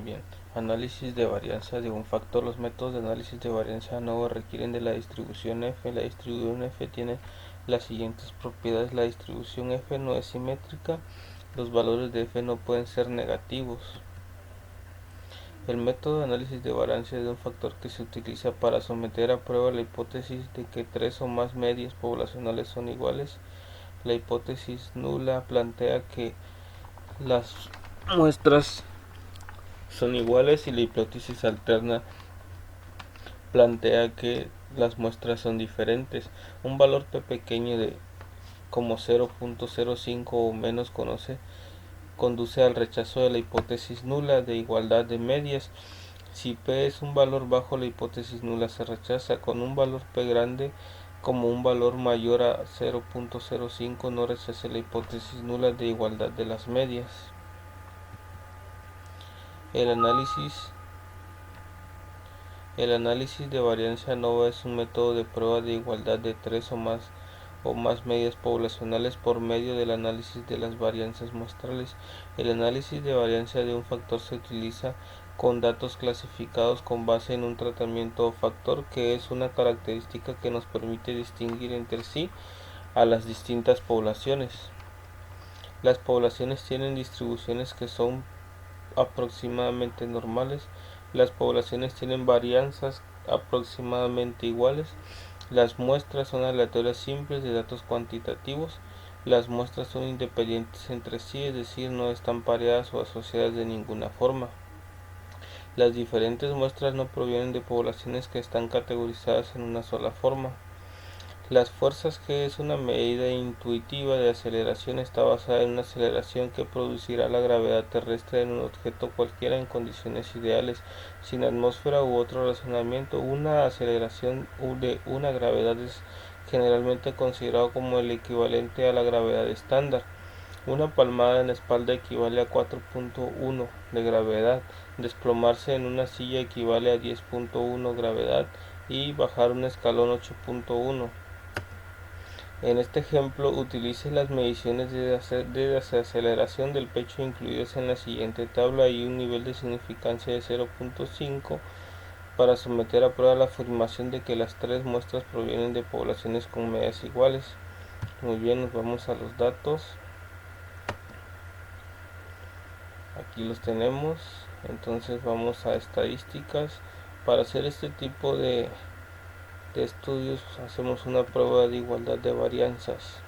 Bien, análisis de varianza de un factor. Los métodos de análisis de varianza ANOVA requieren de la distribución F. La distribución F tiene las siguientes propiedades. La distribución F no es simétrica. Los valores de F no pueden ser negativos. El método de análisis de varianza de un factor que se utiliza para someter a prueba la hipótesis de que tres o más medias poblacionales son iguales. La hipótesis nula plantea que las muestras son iguales y la hipótesis alterna plantea que las muestras son diferentes. Un valor p pequeño de como 0.05 o menos conduce al rechazo de la hipótesis nula de igualdad de medias. Si p es un valor bajo, la hipótesis nula se rechaza. Con un valor p grande como un valor mayor a 0.05 no rechace la hipótesis nula de igualdad de las medias. El análisis de varianza ANOVA es un método de prueba de igualdad de tres o más medias poblacionales por medio del análisis de las varianzas muestrales. El análisis de varianza de un factor se utiliza con datos clasificados con base en un tratamiento o factor, que es una característica que nos permite distinguir entre sí a las distintas poblaciones. Las poblaciones tienen distribuciones que son aproximadamente normales. Las poblaciones tienen varianzas aproximadamente iguales. Las muestras son aleatorias simples de datos cuantitativos. Las muestras son independientes entre sí, es decir, no están pareadas o asociadas de ninguna forma. Las diferentes muestras no provienen de poblaciones que están categorizadas en una sola forma. Las fuerzas G es una medida intuitiva de aceleración. Está basada en una aceleración que producirá la gravedad terrestre en un objeto cualquiera en condiciones ideales, sin atmósfera u otro razonamiento. Una aceleración de una gravedad es generalmente considerado como el equivalente a la gravedad estándar. Una palmada en la espalda equivale a 4.1 de gravedad. Desplomarse en una silla equivale a 10.1 gravedad y bajar un escalón 8.1. En este ejemplo, utilice las mediciones de desaceleración del pecho incluidas en la siguiente tabla y un nivel de significancia de 0.5 para someter a prueba la afirmación de que las tres muestras provienen de poblaciones con medias iguales. Muy bien, nos vamos a los datos. Aquí los tenemos. Entonces vamos a estadísticas. Para hacer este tipo de estudios hacemos una prueba de igualdad de varianzas.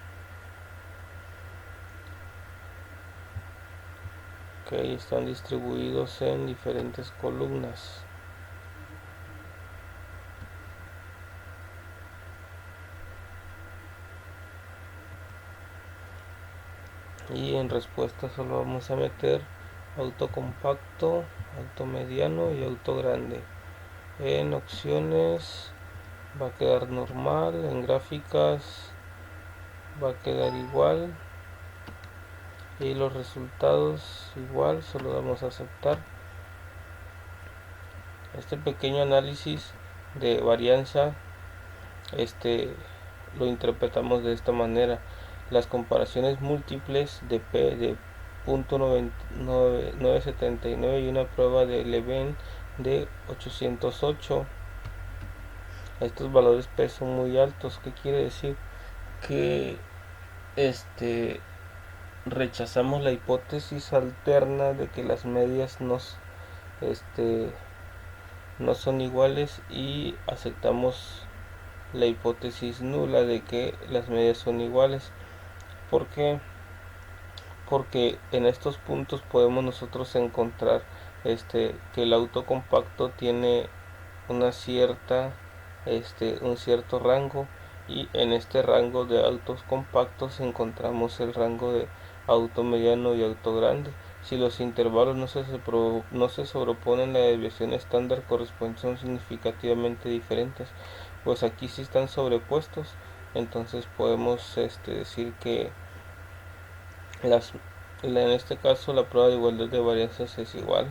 Están distribuidos en diferentes columnas. Y en respuesta solo vamos a meter auto compacto, auto mediano y auto grande. En opciones va a quedar normal, en gráficas va a quedar igual y los resultados igual, solo damos a aceptar. Este pequeño análisis de varianza lo interpretamos de esta manera: las comparaciones múltiples de P de 0.979 y una prueba de Leven de 808. Estos valores P son muy altos. ¿Qué quiere decir? Que rechazamos la hipótesis alterna de que las medias no son iguales y aceptamos la hipótesis nula de que las medias son iguales. ¿Por qué? Porque en estos puntos podemos nosotros encontrar que el auto compacto tiene una cierta un cierto rango, y en este rango de autos compactos encontramos el rango de auto mediano y auto grande. Si los intervalos no se sobreponen, la desviación estándar corresponde, son significativamente diferentes. Pues aquí sí están sobrepuestos, entonces podemos decir que en este caso la prueba de igualdad de varianzas es igual.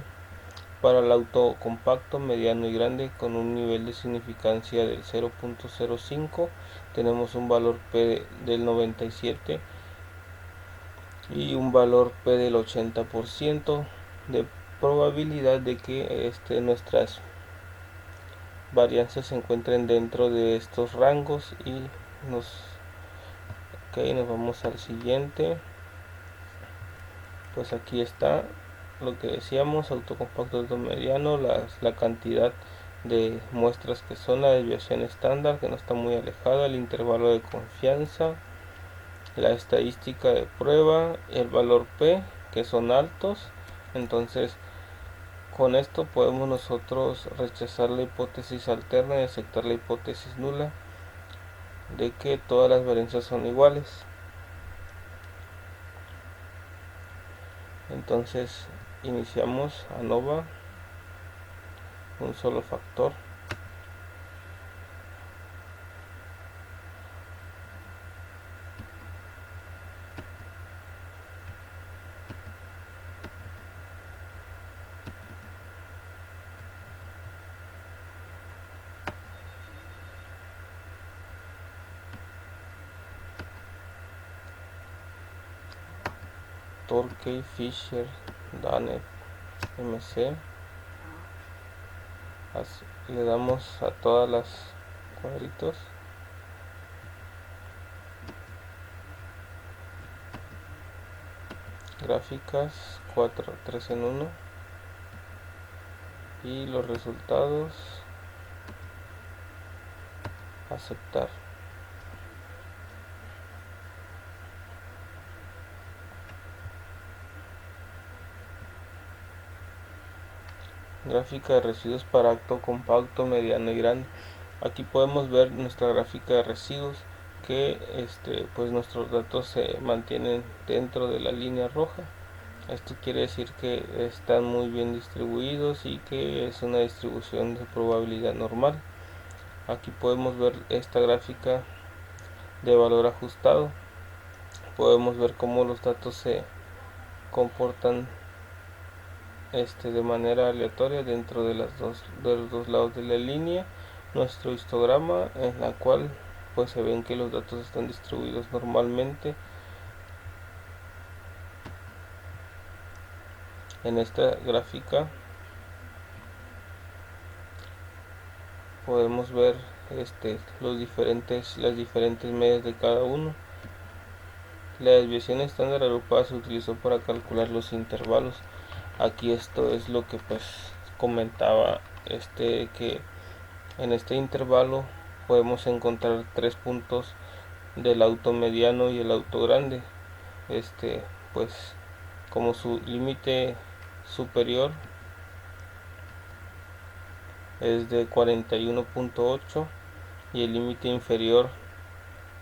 Para el auto compacto, mediano y grande con un nivel de significancia del 0.05 tenemos un valor P del 97 y un valor P del 80% de probabilidad de que nuestras varianzas se encuentren dentro de estos rangos. Y nos vamos al siguiente. Pues aquí está lo que decíamos: autocompacto, automediano, la cantidad de muestras que son, la desviación estándar que no está muy alejada, el intervalo de confianza, la estadística de prueba, el valor P, que son altos. Entonces con esto podemos nosotros rechazar la hipótesis alterna y aceptar la hipótesis nula de que todas las varianzas son iguales. Entonces iniciamos ANOVA, un solo factor. Torquay, Fisher, Danner, MC. Le damos a todas las cuadritos. Gráficas 4, 3 en 1. Y los resultados, aceptar. Gráfica de residuos para acto compacto, mediano y grande. Aquí podemos ver nuestra gráfica de residuos, que pues nuestros datos se mantienen dentro de la línea roja. Esto quiere decir que están muy bien distribuidos y que es una distribución de probabilidad normal. Aquí podemos ver esta gráfica de valor ajustado. Podemos ver cómo los datos se comportan de manera aleatoria dentro de los dos lados de la línea. Nuestro histograma, en la cual pues se ven que los datos están distribuidos normalmente. En esta gráfica podemos ver las diferentes medias de cada uno. La desviación estándar agrupada se utilizó para calcular los intervalos. Aquí esto es lo que pues comentaba, que en este intervalo podemos encontrar 3 puntos del auto mediano y el auto grande. Pues como su límite superior es de 41.8 y el límite inferior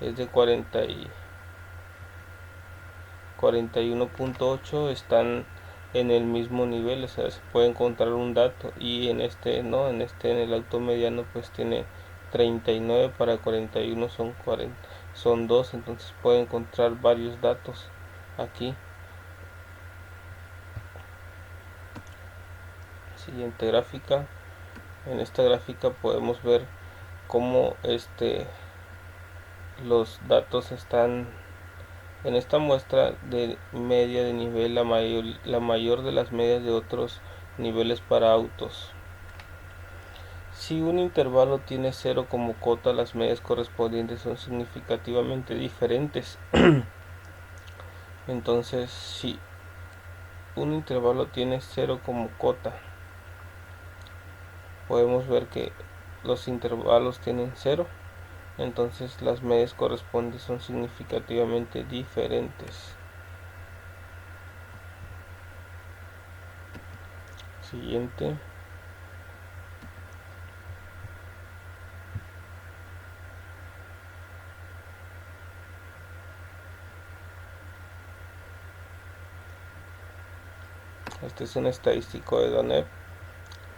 es de 41.8, están en el mismo nivel. O sea, se puede encontrar un dato, y en el auto mediano pues tiene 39, para 41 son 2, entonces puede encontrar varios datos aquí. Siguiente gráfica. En esta gráfica podemos ver cómo los datos están en esta muestra de media de nivel, la mayor de las medias de otros niveles para autos. Si un intervalo tiene 0 como cota, las medias correspondientes son significativamente diferentes. Entonces, si un intervalo tiene 0 como cota, podemos ver que los intervalos tienen 0. Entonces las medias correspondientes son significativamente diferentes. Siguiente. Este es un estadístico de Danner.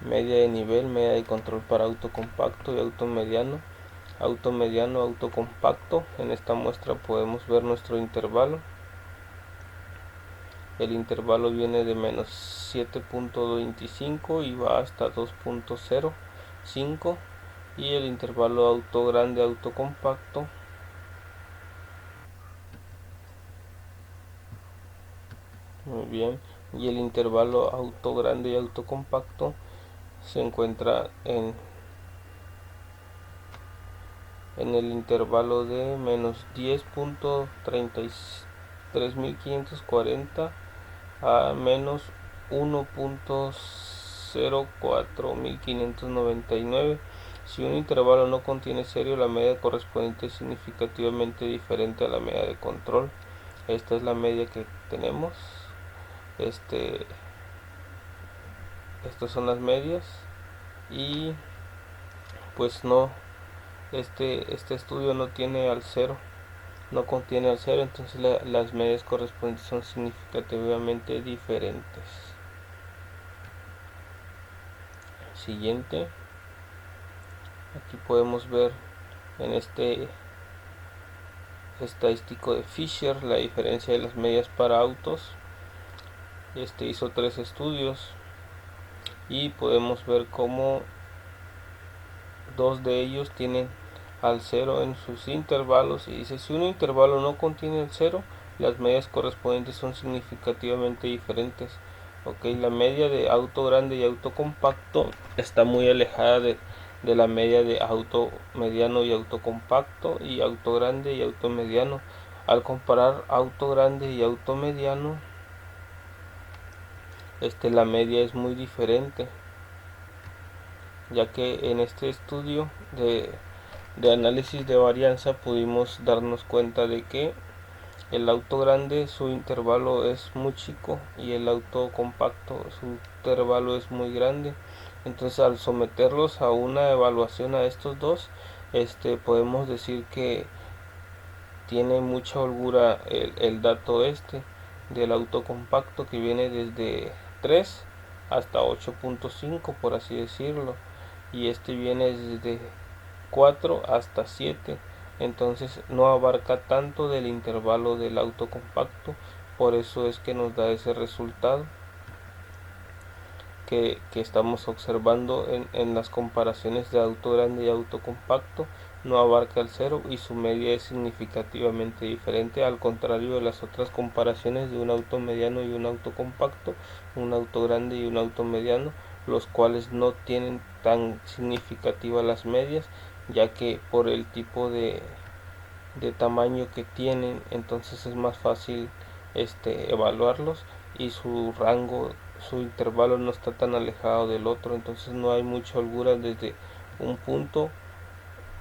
Media de nivel, media de control para auto compacto y auto mediano. Auto mediano, auto compacto. En esta muestra podemos ver nuestro intervalo. El intervalo viene de menos 7.25 y va hasta 2.05. Y el intervalo auto grande, auto compacto, muy bien, y el intervalo auto grande y auto compacto se encuentra en el intervalo de menos 10.33.540 a menos 1.04.599. Si un intervalo no contiene serio, la media correspondiente es significativamente diferente a la media de control. Esta es la media que tenemos. Estas son las medias y pues no, este estudio no tiene al cero, no contiene al cero, entonces las medias correspondientes son significativamente diferentes. Siguiente, aquí podemos ver en este estadístico de Fisher la diferencia de las medias para autos. Hizo 3 estudios y podemos ver cómo 2 de ellos tienen al cero en sus intervalos, y dice: si un intervalo no contiene el cero, las medias correspondientes son significativamente diferentes. Ok, la media de auto grande y auto compacto está muy alejada de la media de auto mediano y auto compacto, y auto grande y auto mediano. Al comparar auto grande y auto mediano, la media es muy diferente, ya que en este estudio de análisis de varianza pudimos darnos cuenta de que el auto grande, su intervalo es muy chico, y el auto compacto, su intervalo es muy grande. Entonces, al someterlos a una evaluación a estos dos, podemos decir que tiene mucha holgura el dato del auto compacto, que viene desde 3 hasta 8.5, por así decirlo, y viene desde 4 hasta 7. Entonces no abarca tanto del intervalo del auto compacto, por eso es que nos da ese resultado que estamos observando en las comparaciones de auto grande y auto compacto. No abarca el cero y su media es significativamente diferente, al contrario de las otras comparaciones de un auto mediano y un auto compacto, un auto grande y un auto mediano, los cuales no tienen tan significativas las medias, ya que por el tipo de tamaño que tienen, entonces es más fácil evaluarlos, y su rango, su intervalo no está tan alejado del otro, entonces no hay mucha holgura desde un punto,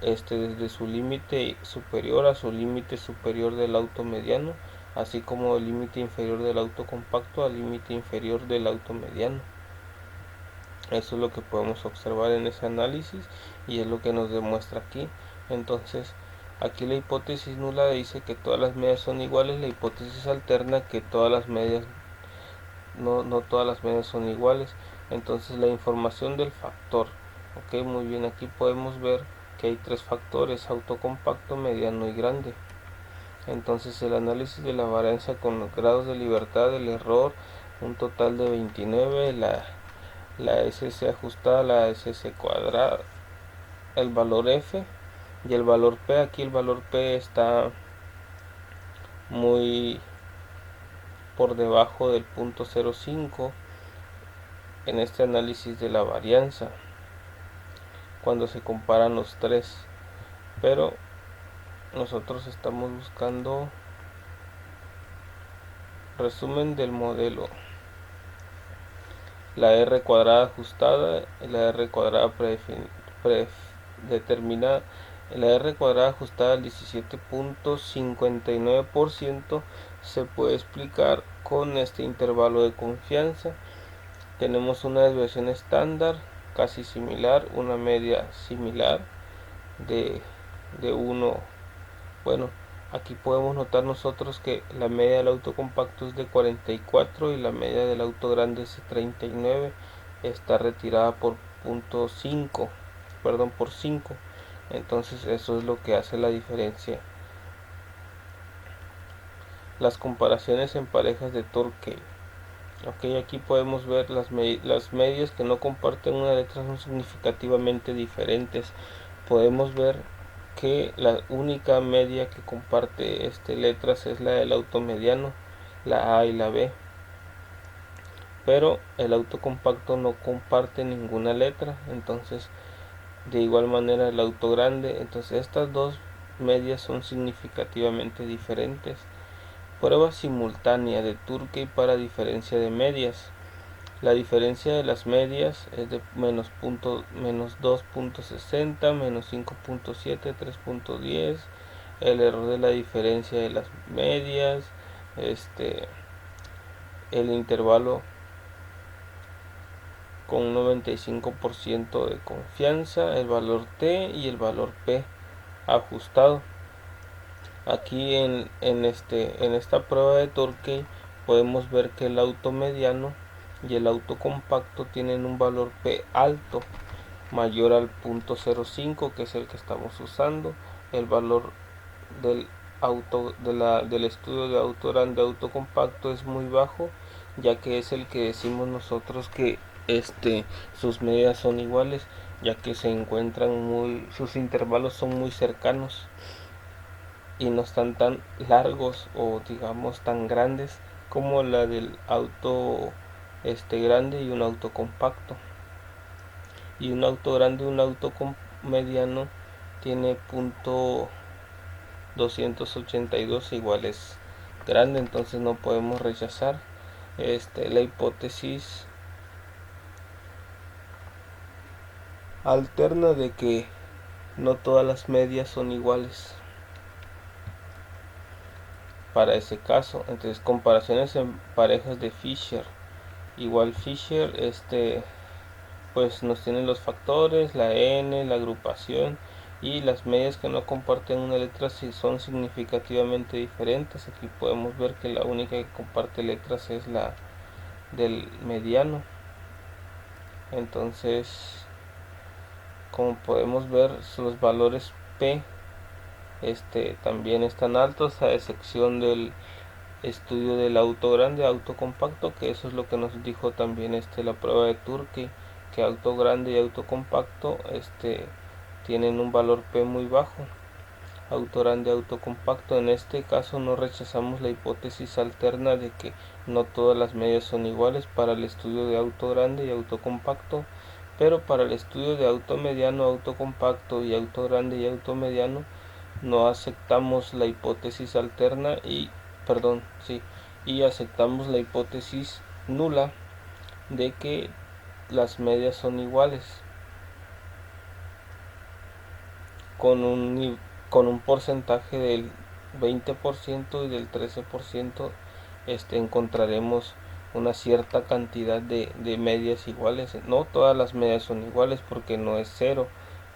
desde su límite superior a su límite superior del auto mediano, así como el límite inferior del auto compacto al límite inferior del auto mediano. Eso es lo que podemos observar en ese análisis, y es lo que nos demuestra aquí. Entonces, aquí la hipótesis nula dice que todas las medias son iguales, la hipótesis alterna que todas las medias no todas las medias son iguales. Entonces, la información del factor. Ok, muy bien, aquí podemos ver que hay 3 factores: auto compacto, mediano y grande. Entonces, el análisis de la varianza con los grados de libertad del error, un total de 29, la SS ajustada, la SS cuadrada, el valor F y el valor P. Aquí el valor P está muy por debajo del punto 0.5 en este análisis de la varianza cuando se comparan los tres, pero nosotros estamos buscando resumen del modelo. La R cuadrada ajustada y la R cuadrada predeterminada. La R cuadrada ajustada al 17.59% se puede explicar con este intervalo de confianza. Tenemos una desviación estándar casi similar, una media similar de 1. Bueno, aquí podemos notar nosotros que la media del auto compacto es de 44 y la media del auto grande es de 39. Está retirada por por 5. Entonces eso es lo que hace la diferencia. Las comparaciones en parejas de Torquay. Ok, aquí podemos ver las medias que no comparten una letra son significativamente diferentes. Podemos ver que la única media que comparte letras es la del auto mediano, la A y la B. pero el auto compacto no comparte ninguna letra. Entonces de igual manera el auto grande. Entonces estas dos medias son significativamente diferentes. Prueba simultánea de Turkey para diferencia de medias. La diferencia de las medias es de menos 2.60, menos 5.7, 3.10. El error de la diferencia de las medias, el intervalo con un 95% de confianza, el valor T y el valor P ajustado. Aquí en esta prueba de Turkey podemos ver que el auto mediano y el auto compacto tienen un valor P alto, mayor al 0.05, que es el que estamos usando. El valor del del estudio de auto grande, auto compacto es muy bajo, ya que es el que decimos nosotros que sus medidas son iguales, ya que se encuentran sus intervalos son muy cercanos y no están tan largos o digamos tan grandes como la del auto grande y un auto compacto. Y un auto grande y un auto mediano tiene punto 282 iguales grande, entonces no podemos rechazar la hipótesis alterna de que no todas las medias son iguales para ese caso. Entonces comparaciones en parejas de Fisher, igual Fisher pues nos tienen los factores, la n, la agrupación y las medias que no comparten una letra si son significativamente diferentes. Aquí podemos ver que la única que comparte letras es la del mediano. Entonces, como podemos ver, los valores P también están altos, a excepción del estudio del auto grande, auto compacto, que eso es lo que nos dijo también la prueba de Turkey, que auto grande y auto compacto tienen un valor P muy bajo. Auto grande, auto compacto. En este caso no rechazamos la hipótesis alterna de que no todas las medias son iguales para el estudio de auto grande y auto compacto, pero para el estudio de auto mediano, auto compacto y auto grande y auto mediano no aceptamos la hipótesis alterna y aceptamos la hipótesis nula de que las medias son iguales con un porcentaje del 20% y del 13%. Encontraremos una cierta cantidad de medias iguales. No todas las medias son iguales porque no es cero,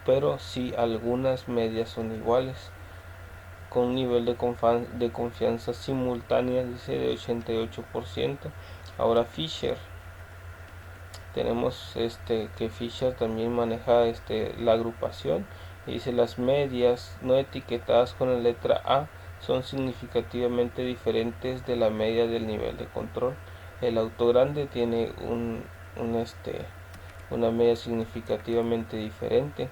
pero sí algunas medias son iguales, con un nivel de confianza simultánea, dice, de 88%. Ahora Fisher, tenemos que Fisher también maneja la agrupación y dice: las medias no etiquetadas con la letra A son significativamente diferentes de la media del nivel de control. El auto grande tiene una media significativamente diferente.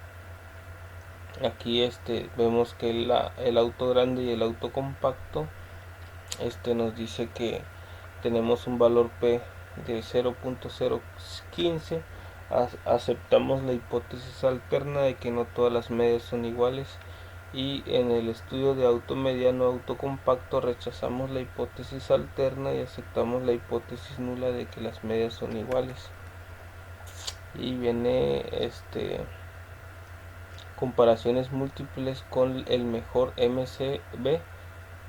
Aquí vemos que el auto grande y el auto compacto nos dice que tenemos un valor P de 0.015. Aceptamos la hipótesis alterna de que no todas las medias son iguales, y en el estudio de auto mediano, auto compacto, rechazamos la hipótesis alterna y aceptamos la hipótesis nula de que las medias son iguales. Y viene comparaciones múltiples con el mejor MCB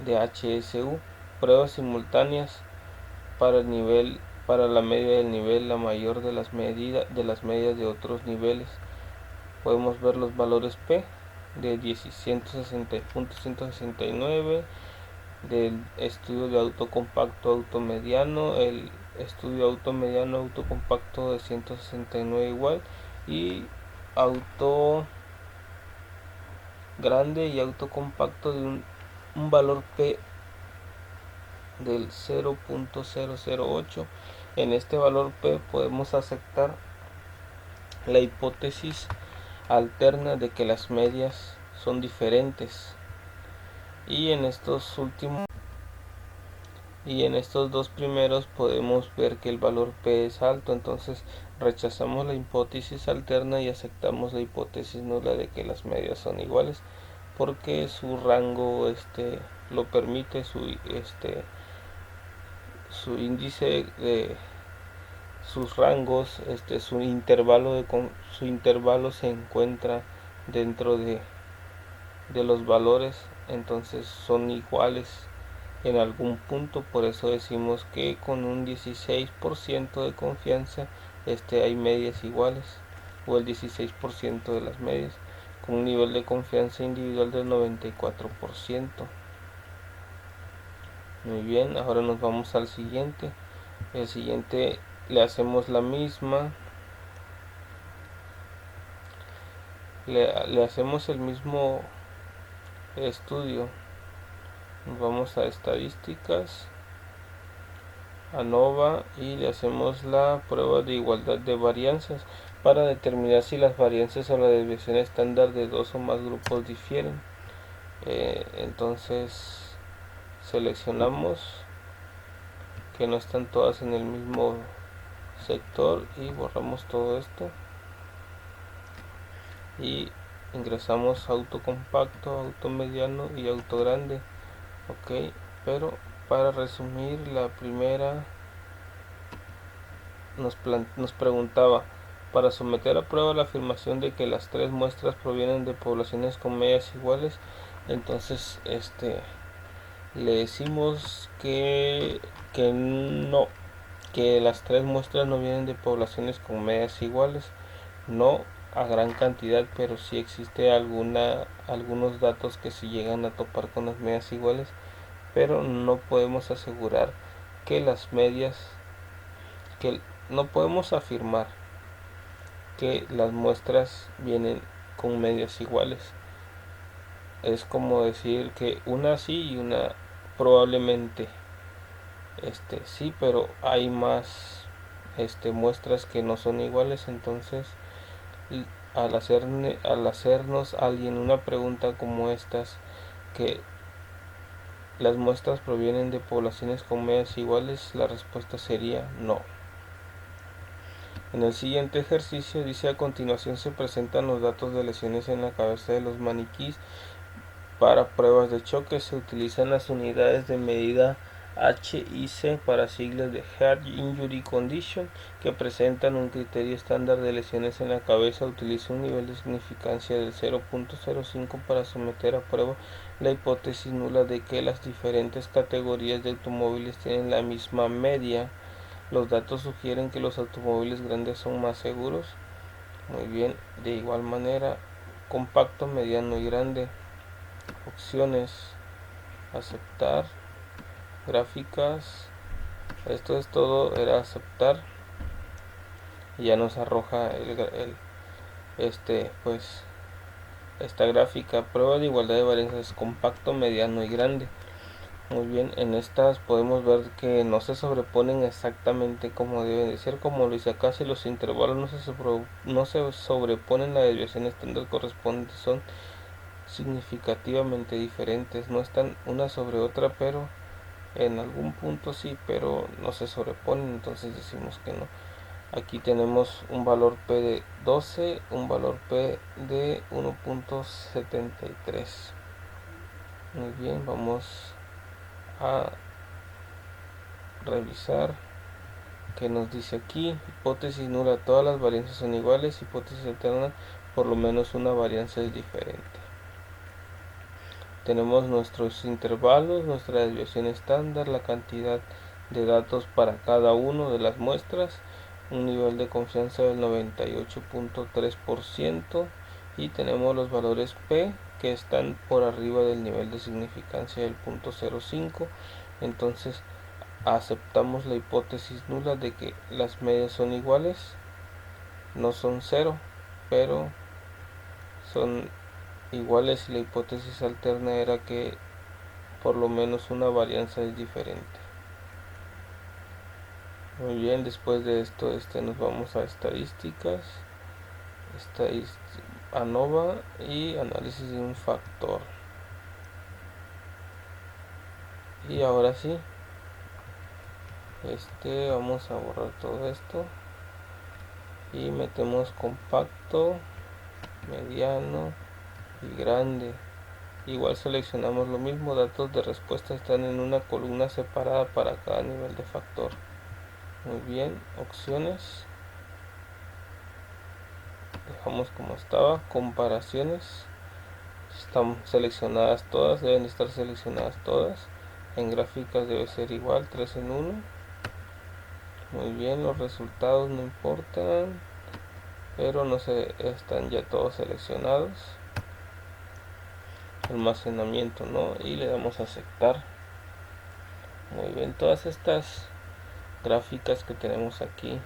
de HSU, pruebas simultáneas para la media del nivel, la mayor de las medidas de otros niveles. Podemos ver los valores P de 160.169 del estudio de auto compacto, auto mediano, el estudio auto mediano, auto compacto de 169 igual, y auto grande y auto compacto de un valor P del 0.008. En este valor P podemos aceptar la hipótesis alterna de que las medias son diferentes, y en estos últimos y en estos dos primeros podemos ver que el valor P es alto, entonces rechazamos la hipótesis alterna y aceptamos la hipótesis nula de que las medias son iguales porque su rango lo permite, su índice de sus rangos, su intervalo se encuentra dentro de los valores, entonces son iguales en algún punto. Por eso decimos que con un 16% de confianza hay medias iguales, o el 16% de las medias, con un nivel de confianza individual del 94%. Muy bien, ahora nos vamos al siguiente. El siguiente le hacemos la misma, le hacemos el mismo estudio. Nos vamos a estadísticas, ANOVA, y le hacemos la prueba de igualdad de varianzas para determinar si las varianzas o la desviación estándar de dos o más grupos difieren. Entonces seleccionamos que no están todas en el mismo sector y borramos todo esto y ingresamos auto compacto, auto mediano y auto grande. Ok, pero para resumir, la primera nos preguntaba: para someter a prueba la afirmación de que las tres muestras provienen de poblaciones con medias iguales, entonces le decimos que no, que las tres muestras no vienen de poblaciones con medias iguales, no a gran cantidad, pero sí existe algunos datos que sí llegan a topar con las medias iguales, pero no podemos asegurar que las medias, que no podemos afirmar que las muestras vienen con medias iguales. Es como decir que una sí y una probablemente sí, pero hay más muestras que no son iguales. Entonces al hacernos alguien una pregunta como estas, que las muestras provienen de poblaciones con medias iguales, la respuesta sería no. En el siguiente ejercicio dice: a continuación se presentan los datos de lesiones en la cabeza de los maniquís. Para pruebas de choque se utilizan las unidades de medida HIC para siglas de Head Injury Condition, que presentan un criterio estándar de lesiones en la cabeza. Utiliza un nivel de significancia del 0.05 para someter a prueba la hipótesis nula de que las diferentes categorías de automóviles tienen la misma media. Los datos sugieren que los automóviles grandes son más seguros. Muy bien, de igual manera, compacto, mediano y grande. Opciones: aceptar, gráficas. Esto es todo, era aceptar. Y ya nos arroja pues esta gráfica: prueba de igualdad de varianzas, compacto, mediano y grande. Muy bien, en estas podemos ver que no se sobreponen exactamente como deben de ser, como lo hice acá. Si los intervalos no se sobreponen, la desviación estándar corresponde son significativamente diferentes. No están una sobre otra, pero en algún punto sí, pero no se sobreponen, entonces decimos que no. Aquí tenemos un valor P de 12, un valor P de 1.73. Muy bien, vamos a revisar que nos dice aquí: hipótesis nula, todas las varianzas son iguales; hipótesis alterna, por lo menos una varianza es diferente. Tenemos nuestros intervalos, nuestra desviación estándar, la cantidad de datos para cada una de las muestras, un nivel de confianza del 98.3%, y tenemos los valores P que están por arriba del nivel de significancia del 0.05. Entonces aceptamos la hipótesis nula de que las medias son iguales, no son cero, pero son iguales, y la hipótesis alterna era que por lo menos una varianza es diferente. Muy bien, después de esto nos vamos a estadísticas, ANOVA y análisis de un factor. Y ahora sí, Vamos a borrar todo esto y metemos compacto, mediano y grande. Igual seleccionamos lo mismo, datos de respuesta están en una columna separada para cada nivel de factor. Muy bien, opciones, dejamos como estaba, comparaciones, están seleccionadas todas, deben estar seleccionadas todas. En gráficas debe ser igual, 3 en 1. Muy bien, los resultados no importan, pero no se están ya todos seleccionados. Almacenamiento no, y le damos a aceptar. Muy bien, todas estas gráficas que tenemos aquí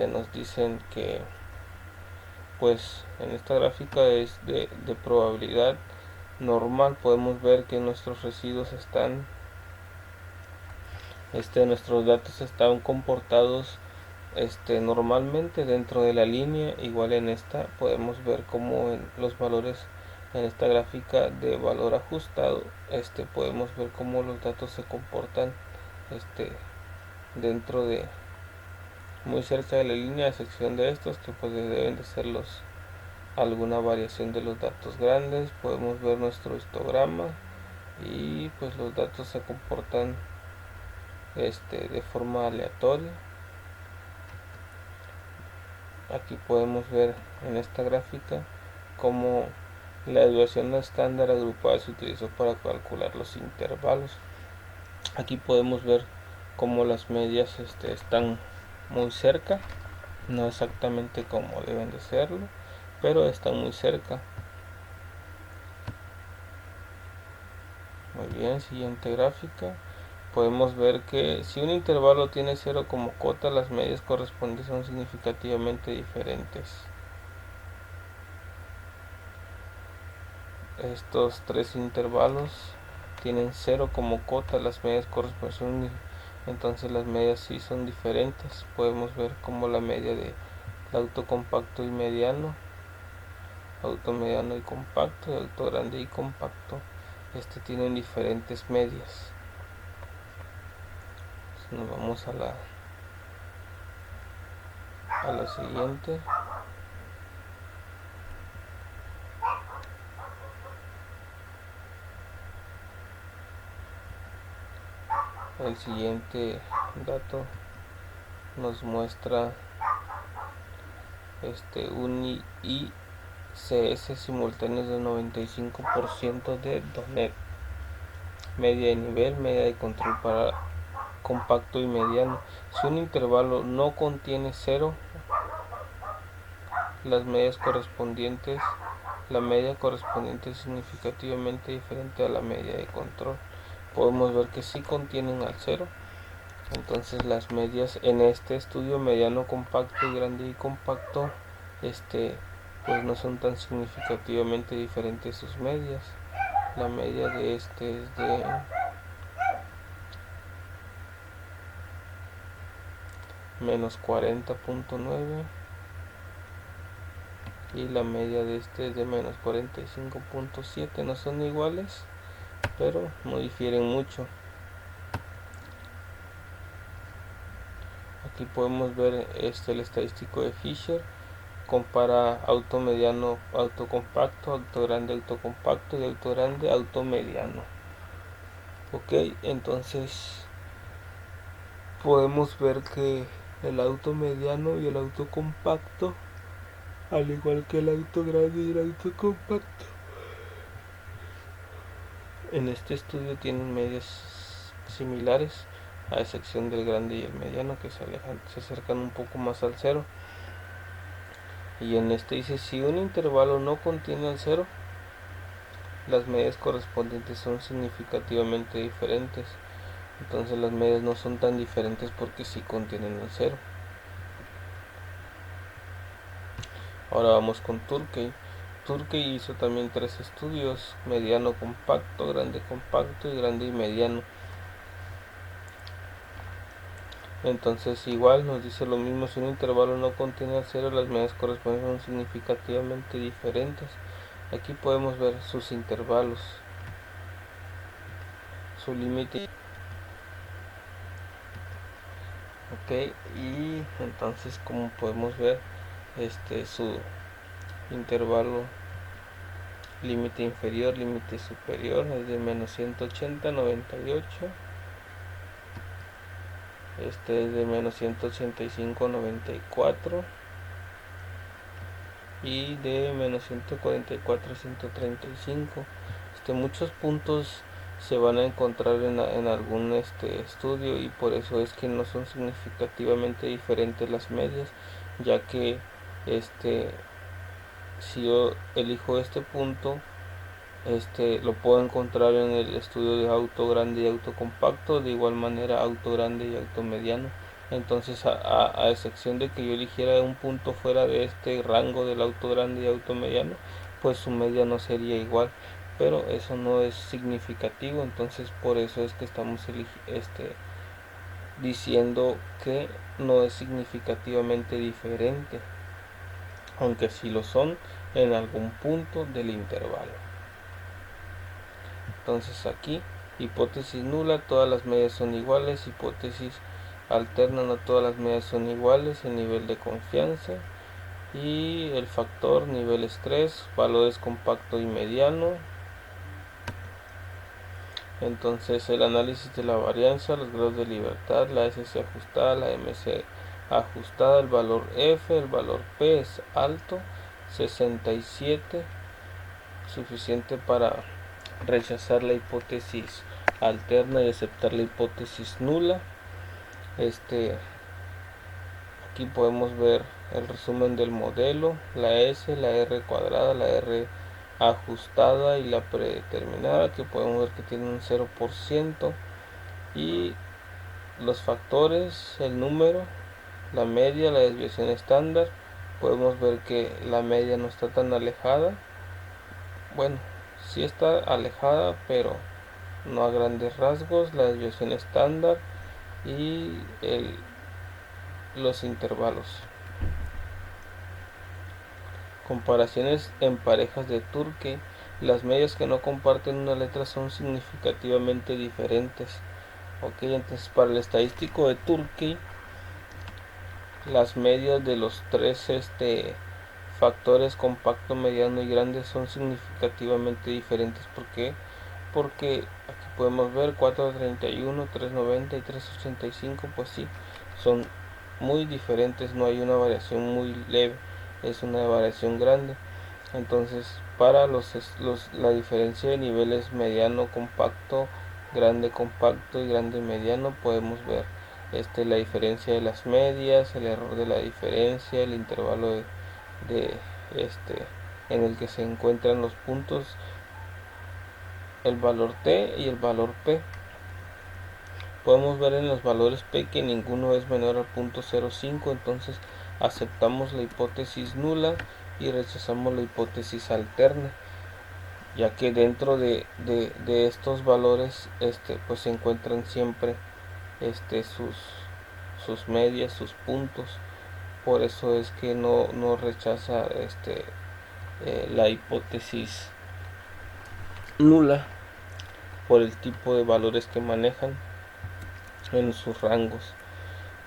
nos dicen que pues en esta gráfica es de probabilidad normal. Podemos ver que nuestros residuos están nuestros datos están comportados normalmente dentro de la línea. Igual en esta podemos ver como en los valores en esta gráfica de valor ajustado podemos ver cómo los datos se comportan dentro de muy cerca de la línea, a excepción de estos que pues deben de ser alguna variación de los datos grandes. Podemos ver nuestro histograma y pues los datos se comportan de forma aleatoria. Aquí podemos ver en esta gráfica cómo la desviación estándar agrupada se utilizó para calcular los intervalos. Aquí podemos ver cómo las medias están muy cerca, no exactamente como deben de serlo, pero están muy cerca. Muy bien, siguiente gráfica. Podemos ver que si un intervalo tiene 0 como cota, las medias correspondientes son significativamente diferentes. Estos tres intervalos tienen 0 como cota, las medias correspondientes, entonces las medias sí son diferentes. Podemos ver como la media de auto compacto y mediano, auto mediano y compacto, y auto grande y compacto tienen diferentes medias. Nos vamos a la siguiente. El siguiente dato nos muestra un ICS simultáneo de 95% de .NET, media de nivel, media de control para compacto y mediano. Si un intervalo no contiene 0, las medias correspondientes, la media correspondiente es significativamente diferente a la media de control. Podemos ver que sí contienen al 0. Entonces las medias en este estudio mediano, compacto y grande y compacto pues no son tan significativamente diferentes sus medias. La media de es de menos 40.9 y la media de es de menos 45.7. No son iguales, pero no difieren mucho. Aquí podemos ver el estadístico de Fisher. Compara auto mediano, auto compacto, auto grande, auto compacto y auto grande, auto mediano. Ok, entonces podemos ver que el auto mediano y el auto compacto, al igual que el auto grande y el auto compacto, en este estudio tienen medias similares, a excepción del grande y el mediano, que se acercan un poco más al 0. Y en este dice, si un intervalo no contiene el 0, las medias correspondientes son significativamente diferentes. Entonces las medias no son tan diferentes porque sí contienen el 0. Ahora vamos con Turkey. Turkey hizo también 3 estudios: mediano compacto, grande compacto y grande y mediano. Entonces igual nos dice lo mismo, si un intervalo no contiene el 0, las medias correspondientes son significativamente diferentes. Aquí podemos ver sus intervalos, su límite. Ok, y entonces como podemos ver, su intervalo límite inferior, límite superior es de menos 180, 98. Este es de menos 185, 94 y de menos 144, 135. Muchos puntos se van a encontrar en algún estudio, y por eso es que no son significativamente diferentes las medias, ya que este si yo elijo este punto, lo puedo encontrar en el estudio de auto grande y auto compacto, de igual manera auto grande y auto mediano. Entonces, a excepción de que yo eligiera un punto fuera de este rango del auto grande y auto mediano, pues su media no sería igual, pero eso no es significativo. Entonces, por eso es que estamos diciendo que no es significativamente diferente, aunque sí lo son en algún punto del intervalo. Entonces aquí, hipótesis nula, todas las medias son iguales; hipótesis alterna, no todas las medias son iguales; el nivel de confianza y el factor nivel estrés, valores compacto y mediano. Entonces el análisis de la varianza, los grados de libertad, la SC ajustada, la MC ajustada, el valor F, el valor P es alto, 67, suficiente para rechazar la hipótesis alterna y aceptar la hipótesis nula. Aquí podemos ver el resumen del modelo: la S, la R cuadrada, la R ajustada y la predeterminada, que podemos ver que tiene un 0%, y los factores, el número, la media, la desviación estándar. Podemos ver que la media no está tan alejada, bueno, sí está alejada, pero no a grandes rasgos. La desviación estándar y los intervalos. Comparaciones en parejas de Tukey. Las medias que no comparten una letra son significativamente diferentes. Ok, entonces para el estadístico de Tukey, las medias de los tres factores compacto, mediano y grande son significativamente diferentes. ¿Por qué? Porque aquí podemos ver 431, 390 y 385, pues sí, son muy diferentes, no hay una variación muy leve, es una variación grande. Entonces, para la diferencia de niveles mediano compacto, grande compacto y grande mediano, podemos ver la diferencia de las medias, el error de la diferencia, el intervalo de en el que se encuentran los puntos, el valor T y el valor P. Podemos ver en los valores P que ninguno es menor al punto 0,5, entonces aceptamos la hipótesis nula y rechazamos la hipótesis alterna, ya que dentro de estos valores pues se encuentran siempre sus medias, sus puntos. Por eso es que no rechaza la hipótesis nula, por el tipo de valores que manejan en sus rangos.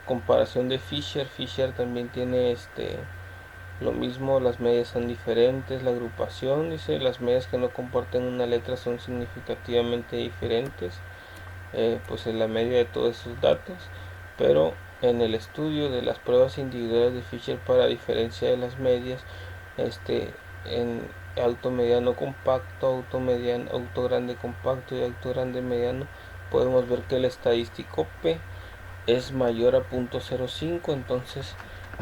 Comparación de Fisher. Fisher también tiene lo mismo, las medias son diferentes. La agrupación dice: las medias que no comparten una letra son significativamente diferentes. Pues en la media de todos esos datos, pero en el estudio de las pruebas individuales de Fisher para diferencia de las medias, en auto mediano compacto, auto mediano, auto grande compacto y auto grande mediano, podemos ver que el estadístico P es mayor a 0.05. Entonces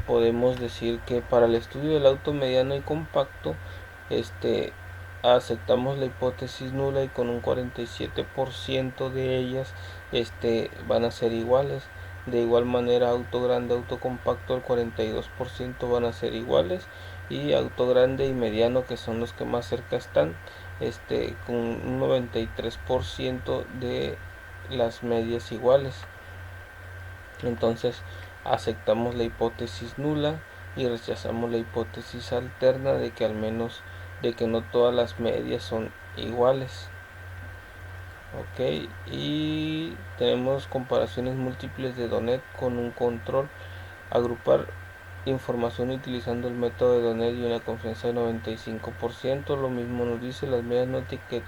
podemos decir que para el estudio del auto mediano y compacto, aceptamos la hipótesis nula, y con un 47% de ellas van a ser iguales. De igual manera, auto grande, auto compacto, el 42% van a ser iguales, y auto grande y mediano, que son los que más cerca están, con un 93% de las medias iguales. Entonces aceptamos la hipótesis nula y rechazamos la hipótesis alterna de que no todas las medias son iguales. Ok, y tenemos comparaciones múltiples de Donet con un control, agrupar información utilizando el método de Donet y una confianza de 95%. Lo mismo nos dice, las medias no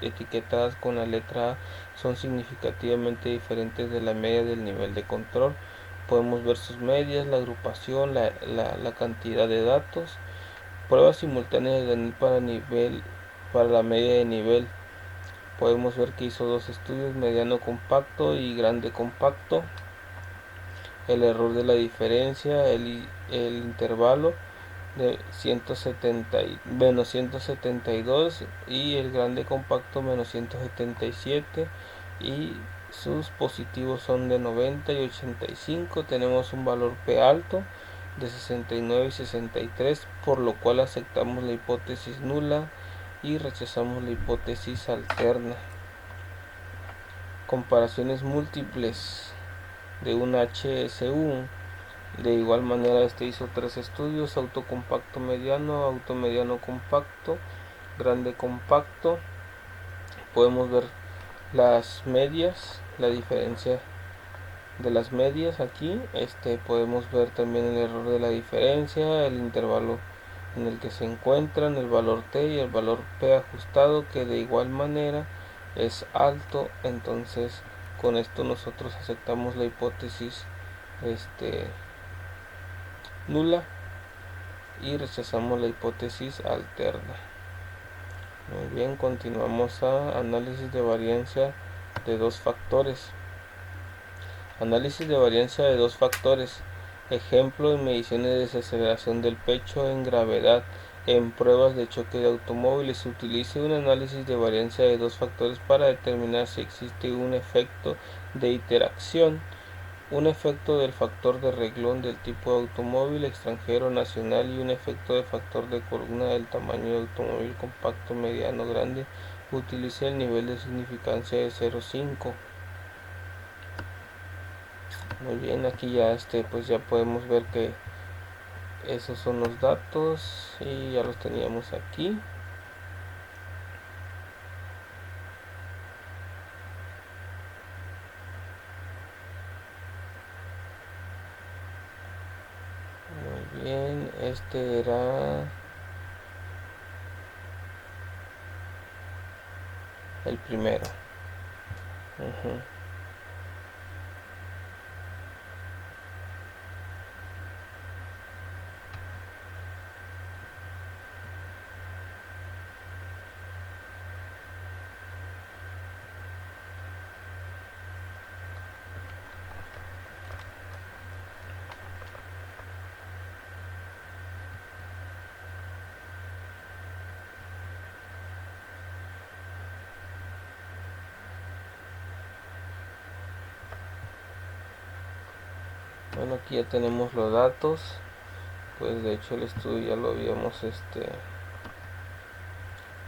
etiquetadas con la letra A son significativamente diferentes de la media del nivel de control. Podemos ver sus medias, la agrupación, la cantidad de datos. Pruebas simultáneas de Daniel para la media de nivel. Podemos ver que hizo dos estudios, mediano compacto y grande compacto. El error de la diferencia, el intervalo de menos 172 y el grande compacto menos 177, y sus positivos son de 90 y 85. Tenemos un valor P alto de 69 y 63, por lo cual aceptamos la hipótesis nula y rechazamos la hipótesis alterna. Comparaciones múltiples de un HSU. De igual manera, este hizo tres estudios: auto compacto mediano, auto mediano compacto, grande compacto. Podemos ver las medias, la diferencia de las medias aquí. Podemos ver también el error de la diferencia, el intervalo en el que se encuentran, el valor T y el valor P ajustado, que de igual manera es alto. Entonces con esto nosotros aceptamos la hipótesis nula y rechazamos la hipótesis alterna. Muy bien, continuamos a análisis de varianza de dos factores. Análisis de varianza de dos factores. Ejemplo, en mediciones de desaceleración del pecho en gravedad. En pruebas de choque de automóviles se utiliza un análisis de varianza de dos factores para determinar si existe un efecto de interacción, un efecto del factor de reglón del tipo de automóvil extranjero nacional y un efecto de factor de columna del tamaño de automóvil compacto mediano grande. Utiliza el nivel de significancia de 0,5. Muy bien, aquí ya pues ya podemos ver que esos son los datos y ya los teníamos aquí. Muy bien, este era el primero. Bueno, aquí ya tenemos los datos. Pues de hecho el estudio ya lo habíamos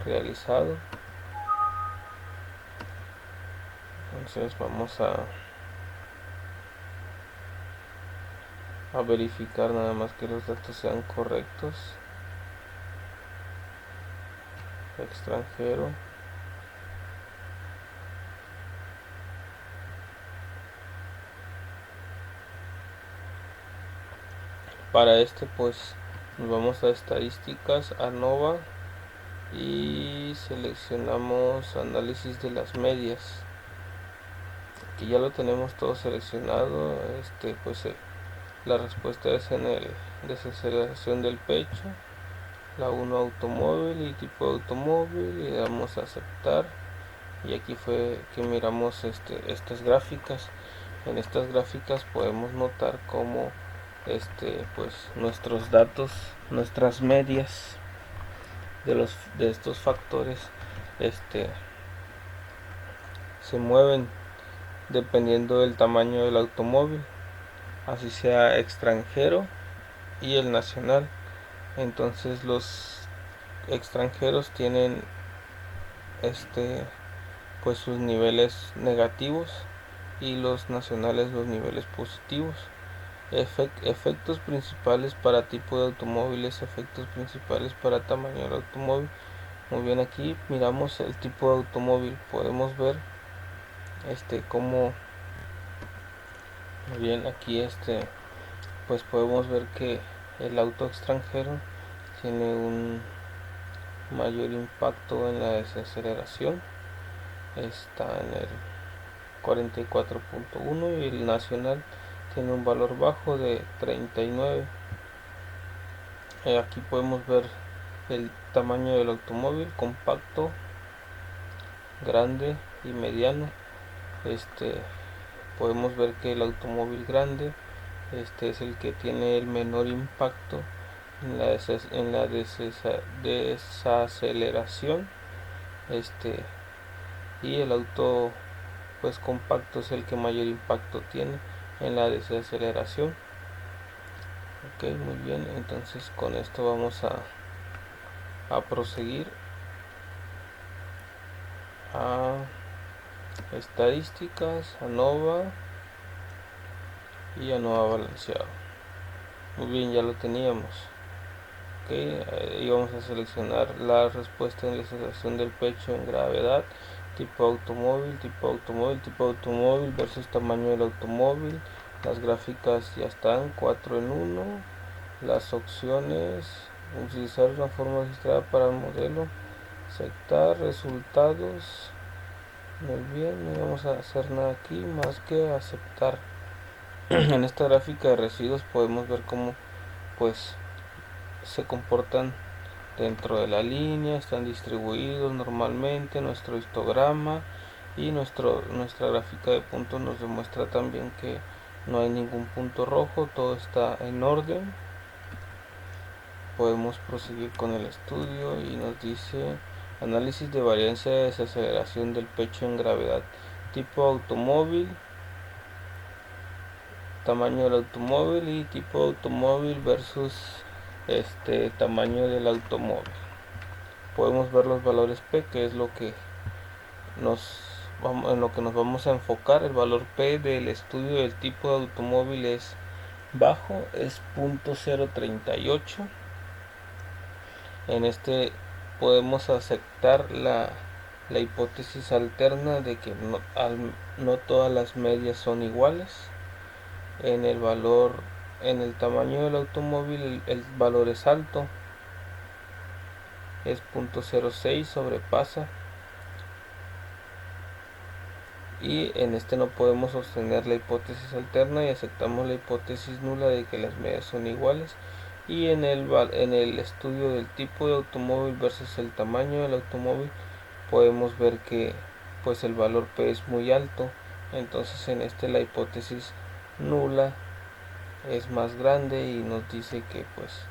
realizado. Entonces vamos a verificar nada más que los datos sean correctos. Extranjero. Para pues nos vamos a estadísticas, a Nova, y seleccionamos análisis de las medias. Aquí ya lo tenemos todo seleccionado. Pues la respuesta es en el desaceleración del pecho, la 1 automóvil y tipo de automóvil, y le damos a aceptar. Y aquí fue que miramos estas gráficas. En estas gráficas podemos notar cómo pues nuestros datos, nuestras medias de estos factores se mueven dependiendo del tamaño del automóvil, así sea extranjero y el nacional. Entonces los extranjeros tienen pues sus niveles negativos y los nacionales los niveles positivos. Efectos principales para tipo de automóviles, efectos principales para tamaño del automóvil. Muy bien, aquí miramos el tipo de automóvil. Podemos ver cómo Muy bien, aquí pues podemos ver que el auto extranjero tiene un mayor impacto en la desaceleración, está en el 44.1 y el nacional tiene un valor bajo de 39. Aquí podemos ver el tamaño del automóvil: compacto, grande y mediano. Podemos ver que el automóvil grande es el que tiene el menor impacto en la desaceleración, y el auto pues compacto es el que mayor impacto tiene en la desaceleración. Ok, muy bien, entonces con esto vamos a proseguir a estadísticas, ANOVA y ANOVA balanceado. Muy bien, ya lo teníamos. Ok, y vamos a seleccionar la respuesta en la sensación del pecho en gravedad, tipo automóvil, tipo automóvil, tipo automóvil versus tamaño del automóvil. Las gráficas ya están 4 en 1. Las opciones: utilizar una forma registrada para el modelo, aceptar resultados. Muy bien, no vamos a hacer nada aquí más que aceptar. En esta gráfica de residuos podemos ver cómo pues se comportan dentro de la línea, están distribuidos normalmente. Nuestro histograma y nuestra gráfica de puntos nos demuestra también que no hay ningún punto rojo, todo está en orden. Podemos proseguir con el estudio y nos dice: análisis de variancia de desaceleración del pecho en gravedad, tipo automóvil, tamaño del automóvil y tipo automóvil versus tamaño del automóvil. Podemos ver los valores P, que es en lo que nos vamos a enfocar. El valor P del estudio del tipo de automóvil es bajo, es 0.038. En podemos aceptar la hipótesis alterna de que no todas las medias son iguales. En el tamaño del automóvil el valor es alto, es 0.06, sobrepasa, y en no podemos sostener la hipótesis alterna y aceptamos la hipótesis nula de que las medias son iguales. Y en el estudio del tipo de automóvil versus el tamaño del automóvil podemos ver que pues el valor P es muy alto, entonces en la hipótesis nula es más grande y nos dice que pues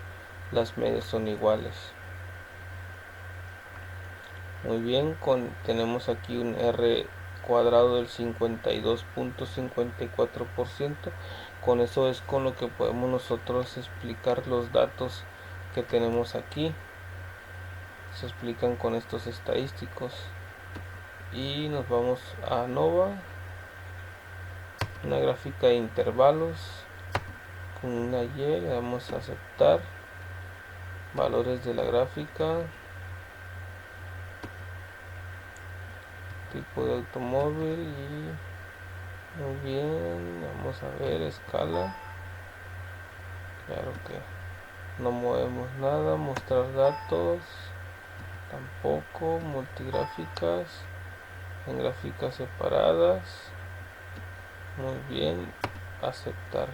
las medias son iguales. Muy bien, tenemos aquí un R cuadrado del 52.54%. Con eso es con lo que podemos nosotros explicar los datos que tenemos aquí. Se explican con estos estadísticos. Y nos vamos a ANOVA, una gráfica de intervalos con una Y. Le damos a aceptar valores de la gráfica, tipo de automóvil y muy bien, vamos a ver escala. Claro que no movemos nada. Mostrar datos tampoco. Multigráficas, en gráficas separadas. Muy bien, aceptar.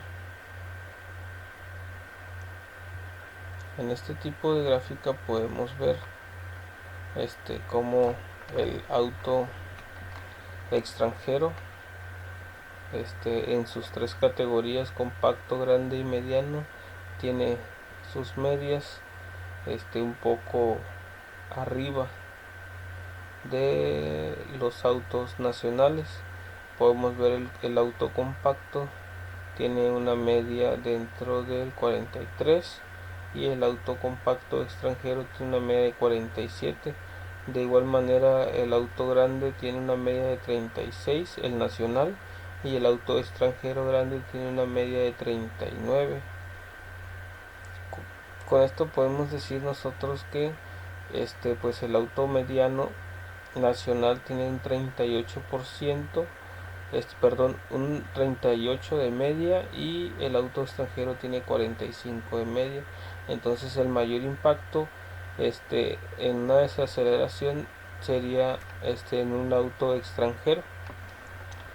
En este tipo de gráfica podemos ver como el auto extranjero en sus tres categorías: compacto, grande y mediano, tiene sus medias un poco arriba de los autos nacionales. Podemos ver el auto compacto tiene una media dentro del 43 y el auto compacto extranjero tiene una media de 47. De igual manera el auto grande tiene una media de 36, el nacional, y el auto extranjero grande tiene una media de 39. Con esto podemos decir nosotros que pues el auto mediano nacional tiene un 38%, un 38 de media y el auto extranjero tiene 45 de media. Entonces el mayor impacto en una desaceleración sería en un auto extranjero.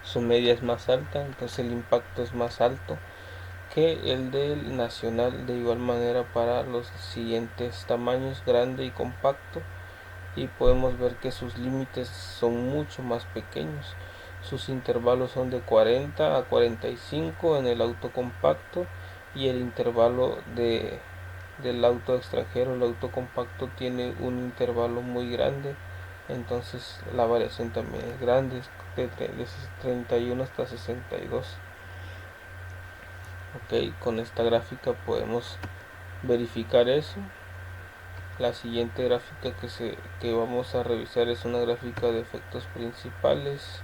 Su media es más alta, entonces el impacto es más alto que el del nacional. De igual manera para los siguientes tamaños, grande y compacto, y podemos ver que sus límites son mucho más pequeños. Sus intervalos son de 40 a 45 en el auto compacto, y el intervalo del auto extranjero, el auto compacto, tiene un intervalo muy grande. Entonces la variación también es grande, de 31 hasta 62. Ok, con esta gráfica podemos verificar eso. La siguiente gráfica que vamos a revisar es una gráfica de efectos principales,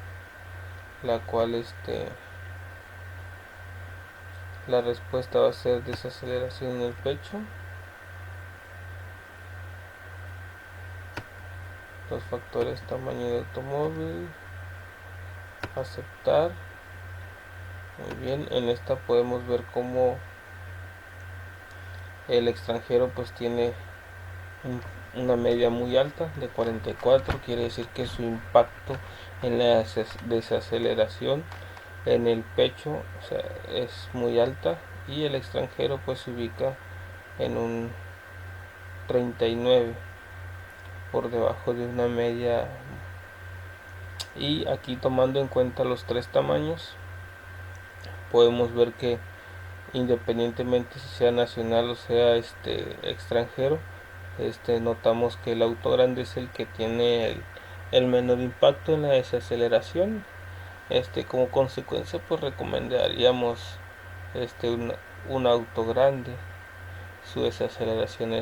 la cual la respuesta va a ser desaceleración en el pecho. Los factores: tamaño de automóvil, aceptar. Muy bien, en esta podemos ver cómo el extranjero pues tiene una media muy alta de 44. Quiere decir que su impacto en la desaceleración en el pecho, o sea, es muy alta, y el extranjero pues se ubica en un 39, por debajo de una media. Y aquí, tomando en cuenta los tres tamaños, podemos ver que independientemente si sea nacional o sea extranjero, notamos que el auto grande es el que tiene el menor impacto en la desaceleración. Como consecuencia pues recomendaríamos un auto grande. Su desaceleración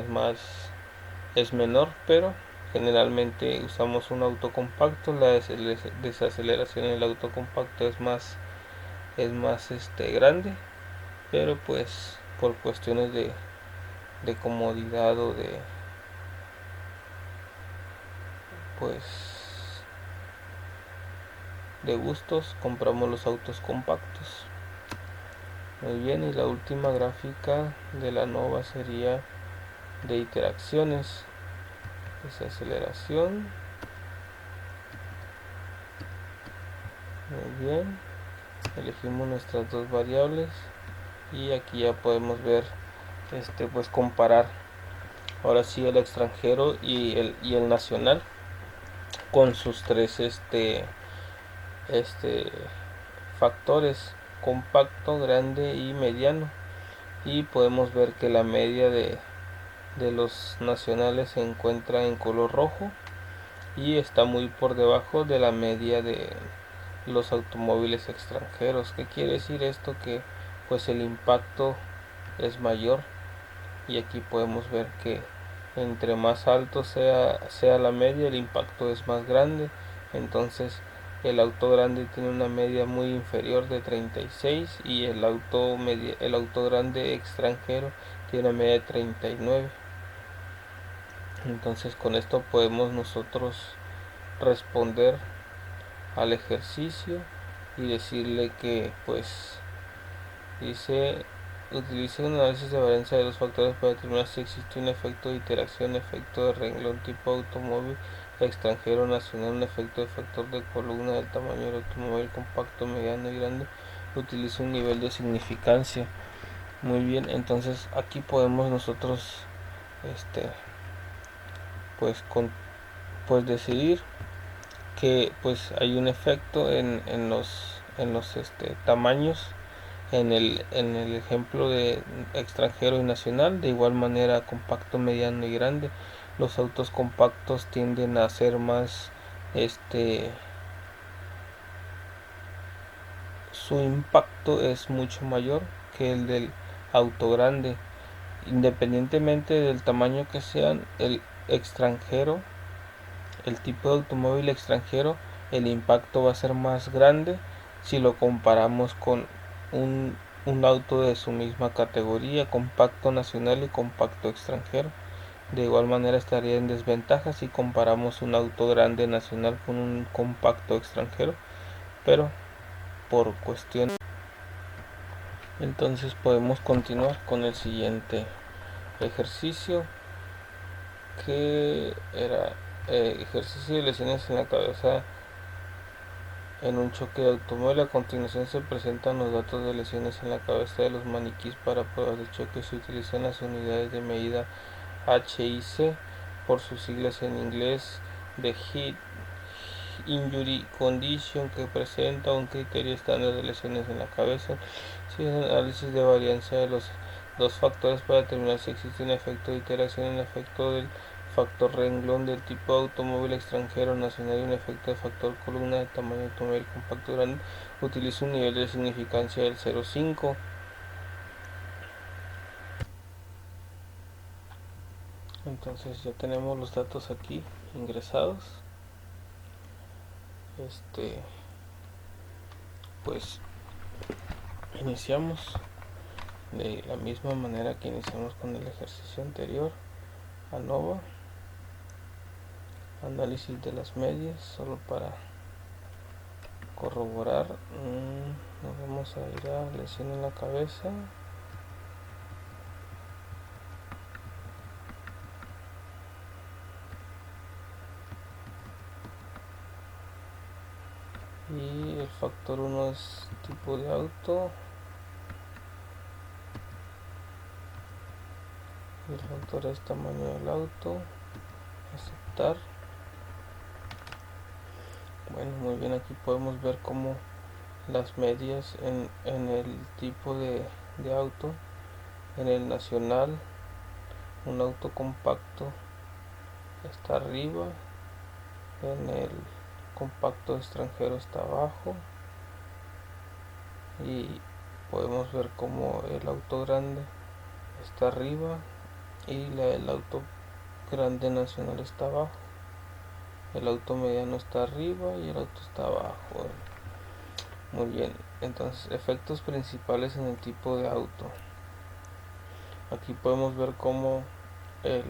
es menor, pero generalmente usamos un auto compacto. La desaceleración en el auto compacto es más grande, pero pues por cuestiones de comodidad o pues de gustos, compramos los autos compactos. Muy bien, y la última gráfica de la NOVA sería de interacciones. Desaceleración. Muy bien, elegimos nuestras dos variables y aquí ya podemos ver pues comparar ahora sí el extranjero y el nacional con sus tres factores: compacto, grande y mediano. Y podemos ver que la media de los nacionales se encuentra en color rojo y está muy por debajo de la media de los automóviles extranjeros. ¿Qué quiere decir esto? Que pues el impacto es mayor, y aquí podemos ver que entre más alto sea la media, el impacto es más grande. Entonces el auto grande tiene una media muy inferior de 36 y el auto grande extranjero tiene una media de 39. Entonces con esto podemos nosotros responder al ejercicio y decirle que pues dice: utilice un análisis de varianza de los factores para determinar si existe un efecto de interacción, efecto de renglón tipo automóvil extranjero, nacional, un efecto de factor de columna del tamaño del automóvil compacto, mediano y grande. Utilice un nivel de significancia. Muy bien, entonces aquí podemos nosotros pues decidir que pues hay un efecto en los tamaños en el ejemplo de extranjero y nacional. De igual manera, compacto, mediano y grande. Los autos compactos tienden a ser más su impacto es mucho mayor que el del auto grande. Independientemente del tamaño que sean, el extranjero, el tipo de automóvil extranjero, el impacto va a ser más grande si lo comparamos con un auto de su misma categoría, compacto nacional y compacto extranjero. De igual manera estaría en desventaja si comparamos un auto grande nacional con un compacto extranjero, pero por cuestión. Entonces podemos continuar con el siguiente ejercicio, que era ejercicio de lesiones en la cabeza en un choque de automóvil. A continuación se presentan los datos de lesiones en la cabeza de los maniquíes para pruebas de choque. Se utilizan las unidades de medida H y C, por sus siglas en inglés, de Head Injury Condition, que presenta un criterio estándar de lesiones en la cabeza. Se hace un análisis de varianza de los dos factores para determinar si existe un efecto de iteración, un efecto del factor renglón del tipo de automóvil extranjero nacional y un efecto de factor columna de tamaño automóvil compacto grande. Utiliza un nivel de significancia del 0,5. Entonces ya tenemos los datos aquí ingresados. Pues iniciamos de la misma manera que iniciamos con el ejercicio anterior. ANOVA, análisis de las medias, solo para corroborar. Nos vamos a ir a lesión en la cabeza. Y el factor 1 es tipo de auto. Y el factor es tamaño del auto. Aceptar. Bueno, muy bien, aquí podemos ver cómo las medias en el tipo de auto. En el nacional, un auto compacto está arriba, en el compacto extranjero está abajo, y podemos ver como el auto grande está arriba y el auto grande nacional está abajo, el auto mediano está arriba y el auto está abajo. Muy bien, entonces efectos principales en el tipo de auto. Aquí podemos ver cómo el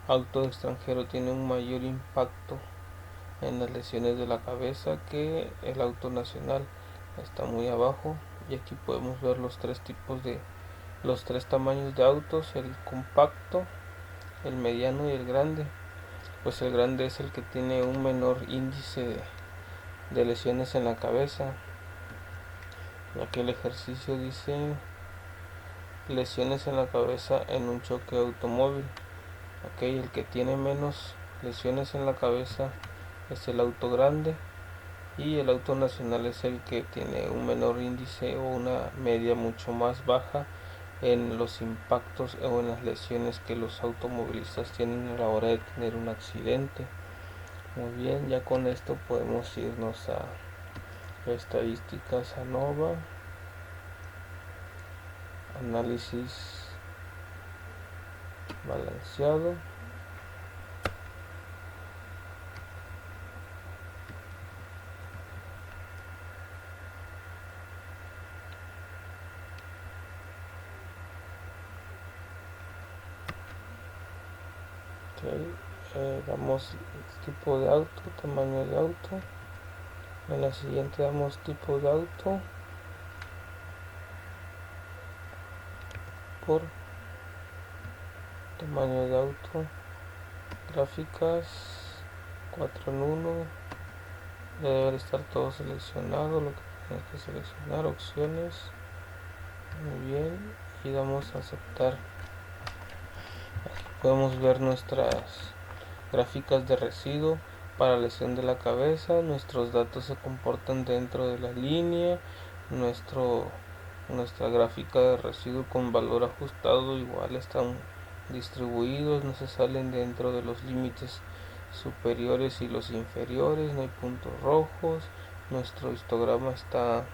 auto extranjero tiene un mayor impacto en las lesiones de la cabeza que el auto nacional, está muy abajo. Y aquí podemos ver los tres tamaños de autos: el compacto, el mediano y el grande. Pues el grande es el que tiene un menor índice de lesiones en la cabeza, ya que el ejercicio dice lesiones en la cabeza en un choque automóvil. El que tiene menos lesiones en la cabeza es el auto grande, y el auto nacional es el que tiene un menor índice o una media mucho más baja en los impactos o en las lesiones que los automovilistas tienen a la hora de tener un accidente. Muy bien, ya con esto podemos irnos a estadísticas ANOVA, análisis balanceado. Damos tipo de auto, tamaño de auto. En la siguiente damos tipo de auto por tamaño de auto. Gráficas 4 en 1. Debe estar todo seleccionado, lo que tenemos que seleccionar, opciones. Muy bien, y damos a aceptar. Aquí podemos ver nuestras gráficas de residuo para lesión de la cabeza. Nuestros datos se comportan dentro de la línea. Nuestra gráfica de residuo con valor ajustado igual están distribuidos, no se salen dentro de los límites superiores y los inferiores, no hay puntos rojos. Nuestro histograma está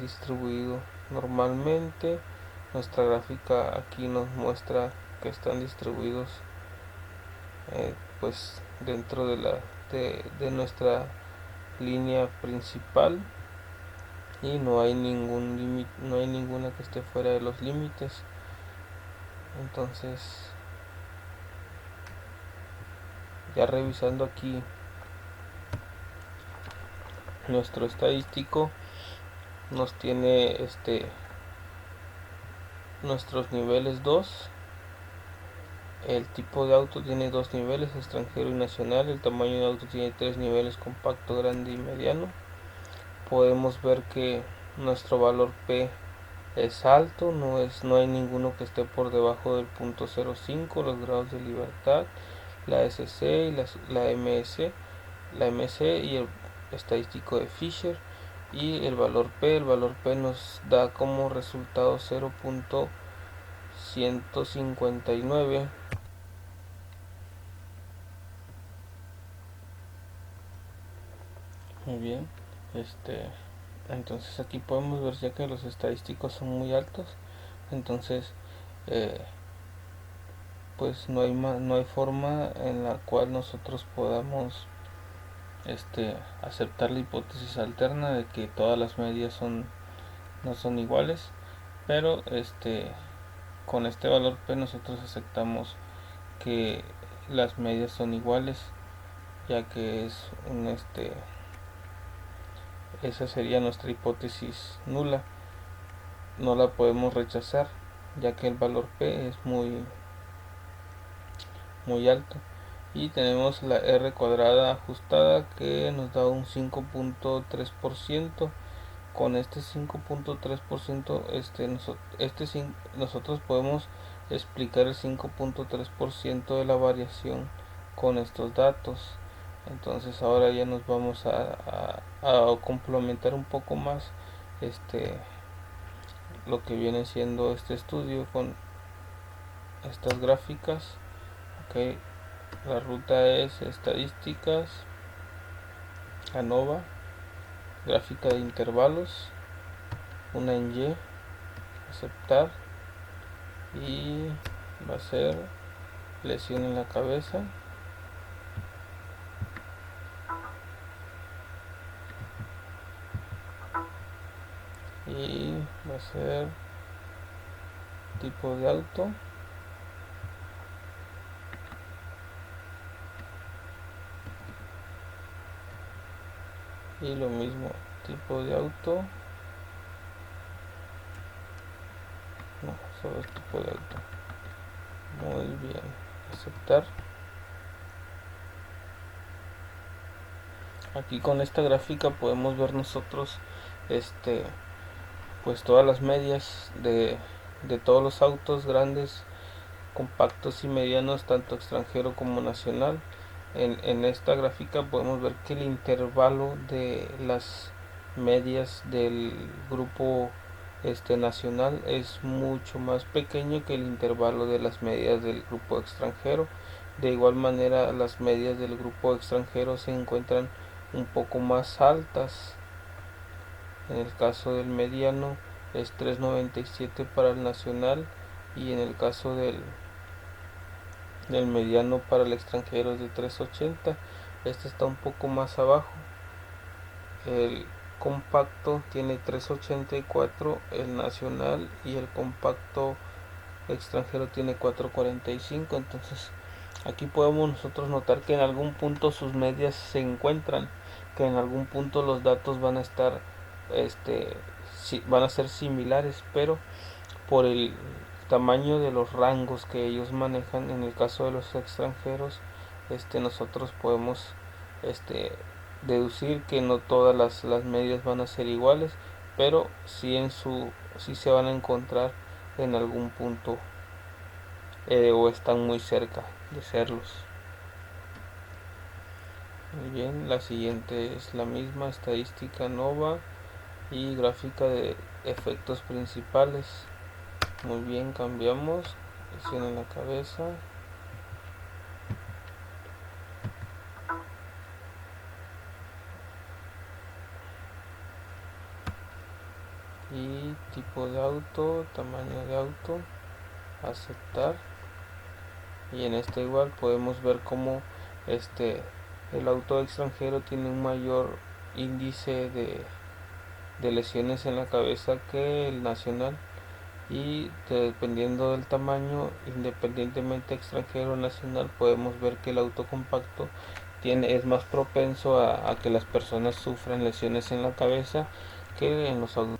distribuido normalmente. Nuestra gráfica aquí nos muestra que están distribuidos pues dentro de nuestra línea principal, y no hay ninguna que esté fuera de los límites. Entonces, ya revisando aquí Nuestro estadístico nos tiene nuestros niveles 2. El tipo de auto tiene 2 niveles, extranjero y nacional. El tamaño de auto tiene 3 niveles, compacto, grande y mediano. Podemos ver que nuestro valor P es alto, no hay ninguno que esté por debajo del punto 0,5, los grados de libertad, la SC y la MC y el estadístico de Fisher. Y el valor P nos da como resultado 0.159. Muy bien, entonces aquí podemos ver ya que los estadísticos son muy altos, entonces eh, pues no hay forma en la cual nosotros podamos aceptar la hipótesis alterna de que todas las medias no son iguales, pero con este valor P nosotros aceptamos que las medias son iguales, ya que es esa sería nuestra hipótesis nula, no la podemos rechazar, ya que el valor P es muy alto. Y tenemos la R cuadrada ajustada que nos da un 5.3%. Con este 5.3%, nosotros podemos explicar el 5.3% de la variación con estos datos. Entonces ahora ya nos vamos a complementar un poco más lo que viene siendo este estudio con estas gráficas. Okay. La ruta es estadísticas, ANOVA, gráfica de intervalos, una en Y, aceptar, y va a ser lesión en la cabeza, y va a ser tipo de auto, y lo mismo, tipo de auto, no, solo es tipo de auto. Muy bien, aceptar. Aquí con esta gráfica podemos ver nosotros pues todas las medias de todos los autos grandes, compactos y medianos, tanto extranjero como nacional. En esta gráfica podemos ver que el intervalo de las medias del grupo nacional es mucho más pequeño que el intervalo de las medias del grupo extranjero. De igual manera, las medias del grupo extranjero se encuentran un poco más altas. En el caso del mediano es 3.97 para el nacional, y en el caso del mediano para el extranjero es de 3.80. Este está un poco más abajo. El compacto tiene 3.84, el nacional, y el compacto extranjero tiene 4.45. Entonces aquí podemos nosotros notar que en algún punto sus medias se encuentran, que en algún punto los datos van a estar van a ser similares, pero por el tamaño de los rangos que ellos manejan, en el caso de los extranjeros, nosotros podemos deducir que no todas las medias van a ser iguales, pero sí se van a encontrar en algún punto, o están muy cerca de serlos. Muy bien, la siguiente es la misma, estadística ANOVA y gráfica de efectos principales. Muy bien, cambiamos, lesión en la cabeza, y tipo de auto, tamaño de auto, aceptar. Y en este igual podemos ver cómo el auto extranjero tiene un mayor índice de lesiones en la cabeza que el nacional, y dependiendo del tamaño, independientemente extranjero o nacional, podemos ver que el auto compacto es más propenso a que las personas sufran lesiones en la cabeza que en los autos.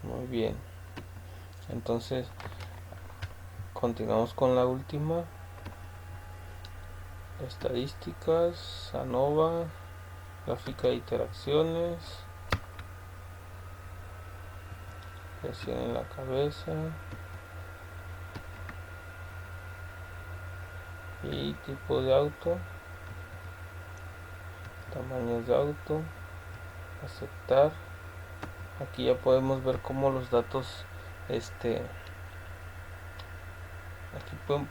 Muy bien, entonces continuamos con la última. Estadísticas, ANOVA, gráfica de interacciones, lesión en la cabeza y tipo de auto, tamaños de auto, aceptar. Aquí ya podemos ver cómo los datos, aquí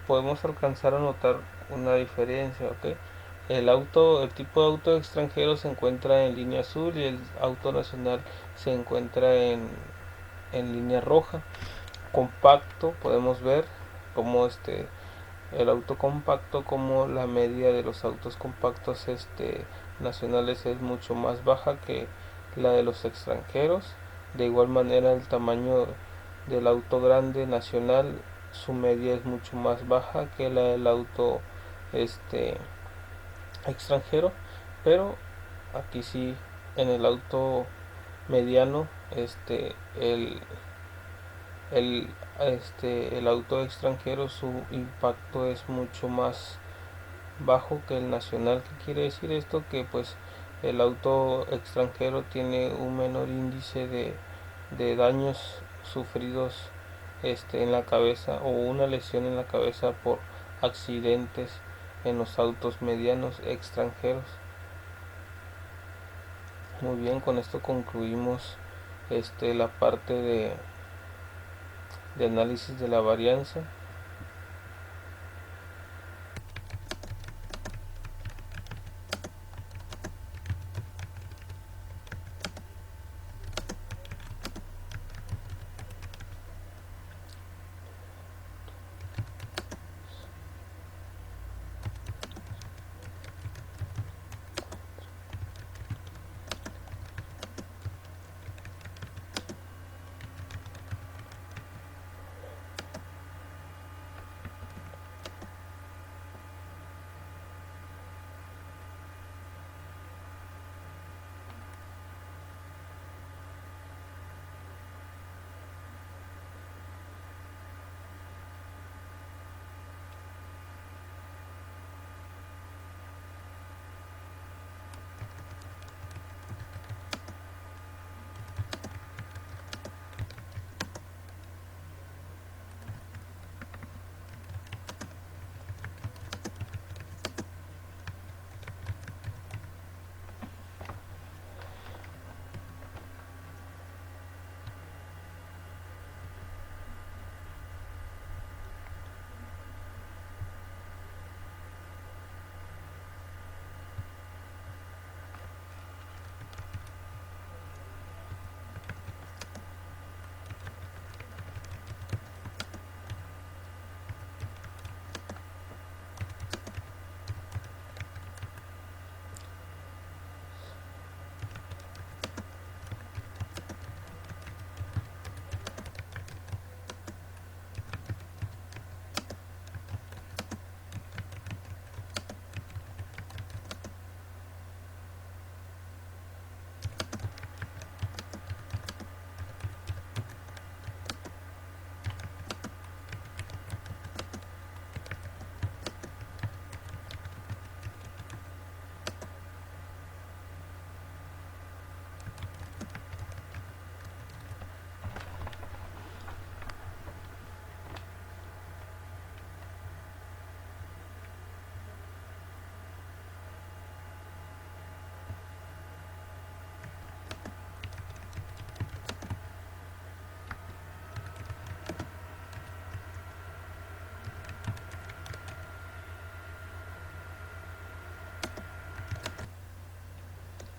podemos alcanzar a notar una diferencia, ¿ok? El tipo de auto extranjero se encuentra en línea azul y el auto nacional se encuentra en línea roja. Compacto, podemos ver como el auto compacto, como la media de los autos compactos nacionales es mucho más baja que la de los extranjeros. De igual manera el tamaño del auto grande nacional, su media es mucho más baja que la del auto este extranjero, pero aquí sí, en el auto mediano, el, el auto extranjero, su impacto es mucho más bajo que el nacional. ¿Qué quiere decir esto? Que pues el auto extranjero tiene un menor índice de daños sufridos en la cabeza, o una lesión en la cabeza por accidentes en los autos medianos extranjeros. Muy bien, con esto concluimos la parte de análisis de la varianza.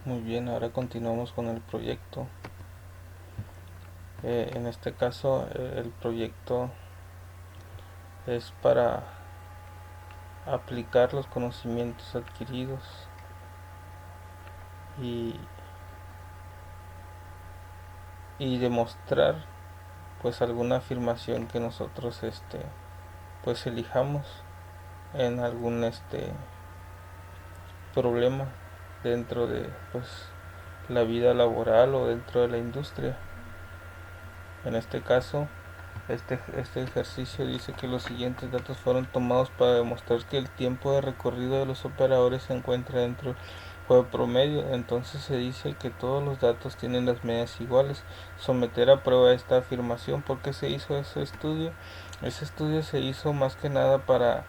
Muy bien, ahora continuamos con el proyecto. En este caso, el proyecto es para aplicar los conocimientos adquiridos y, y demostrar pues alguna afirmación que nosotros pues elijamos en algún problema dentro de pues la vida laboral o dentro de la industria. En este caso, este ejercicio dice que los siguientes datos fueron tomados para demostrar que el tiempo de recorrido de los operadores se encuentra dentro del juego promedio. Entonces se dice que todos los datos tienen las medidas iguales. Someter a prueba esta afirmación. ¿Por qué se hizo ese estudio? Ese estudio se hizo más que nada para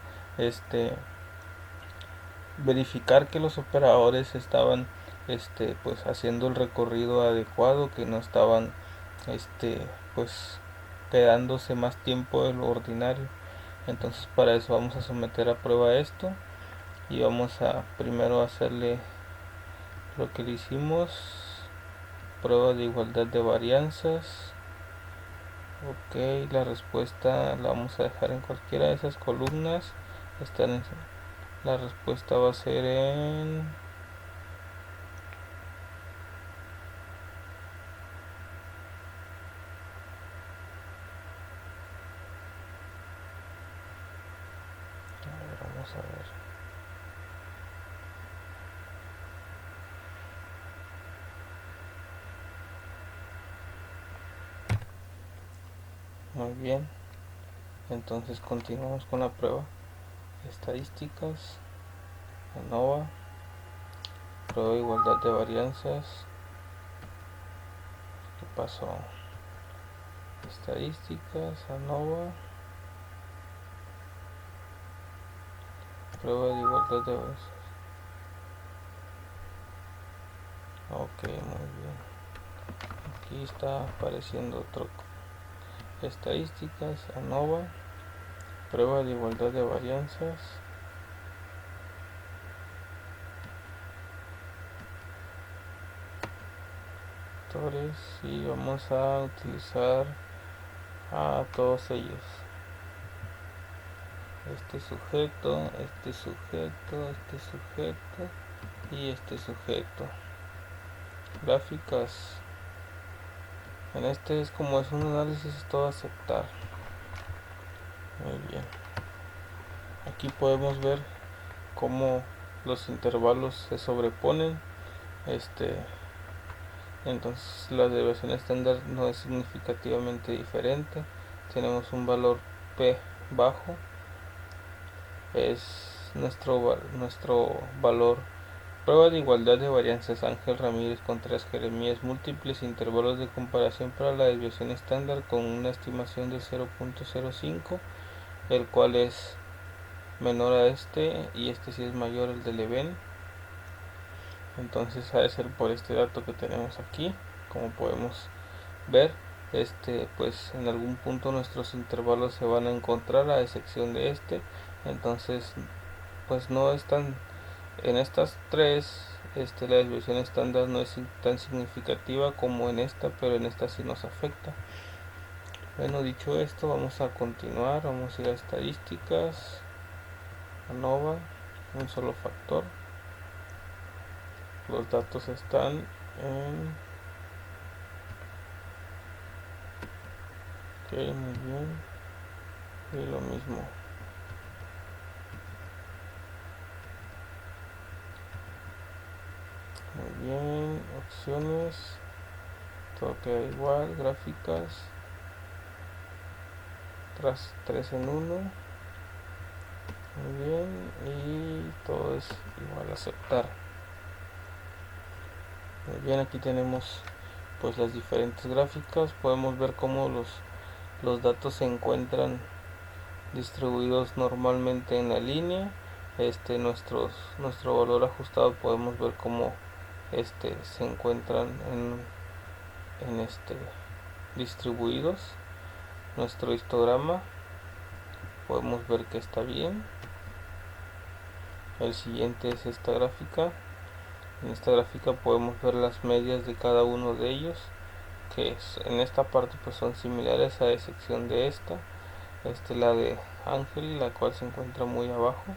verificar que los operadores estaban pues haciendo el recorrido adecuado, que no estaban pues quedándose más tiempo de lo ordinario. Entonces para eso vamos a someter a prueba esto y vamos a primero hacerle lo que le hicimos, prueba de igualdad de varianzas. Ok, la respuesta la vamos a dejar en cualquiera de esas columnas. La respuesta va a ser en vamos a ver. Muy bien, entonces continuamos con la prueba. Estadísticas, ANOVA, prueba de igualdad de varianzas. ¿Qué pasó? Estadísticas, ANOVA, prueba de igualdad de varianzas. Ok, muy bien. Aquí está apareciendo otro. Estadísticas, ANOVA, prueba de igualdad de varianzas. Y vamos a utilizar a todos ellos. Este sujeto y este sujeto. Gráficas. En es como es un análisis, es todo aceptar. Muy bien. Aquí podemos ver cómo los intervalos se sobreponen. Entonces la desviación estándar no es significativamente diferente. Tenemos un valor P bajo. Es nuestro valor. Prueba de igualdad de varianzas Ángel Ramírez contra Jeremías. Múltiples intervalos de comparación para la desviación estándar con una estimación de 0.05, el cual es menor a y este sí es mayor el del event. Entonces ha de ser por este dato que tenemos aquí. Como podemos ver, pues en algún punto nuestros intervalos se van a encontrar a excepción de entonces pues no es tan, en estas tres la desviación estándar no es tan significativa como en esta, pero en esta sí nos afecta. Bueno, dicho esto, vamos a continuar. Vamos a ir a estadísticas, ANOVA, un solo factor. Los datos están en ok, muy bien, y lo mismo. Muy bien, opciones, todo queda igual, gráficas, tras 3 en 1. Muy bien, y todo es igual a aceptar. Muy bien, aquí tenemos pues las diferentes gráficas. Podemos ver cómo los datos se encuentran distribuidos normalmente en la línea. Nuestro valor ajustado podemos ver cómo se encuentran en distribuidos. Nuestro histograma podemos ver que está bien. El siguiente es esta gráfica. En esta gráfica podemos ver las medias de cada uno de ellos, que en esta parte pues son similares a excepción de la de Ángel, la cual se encuentra muy abajo.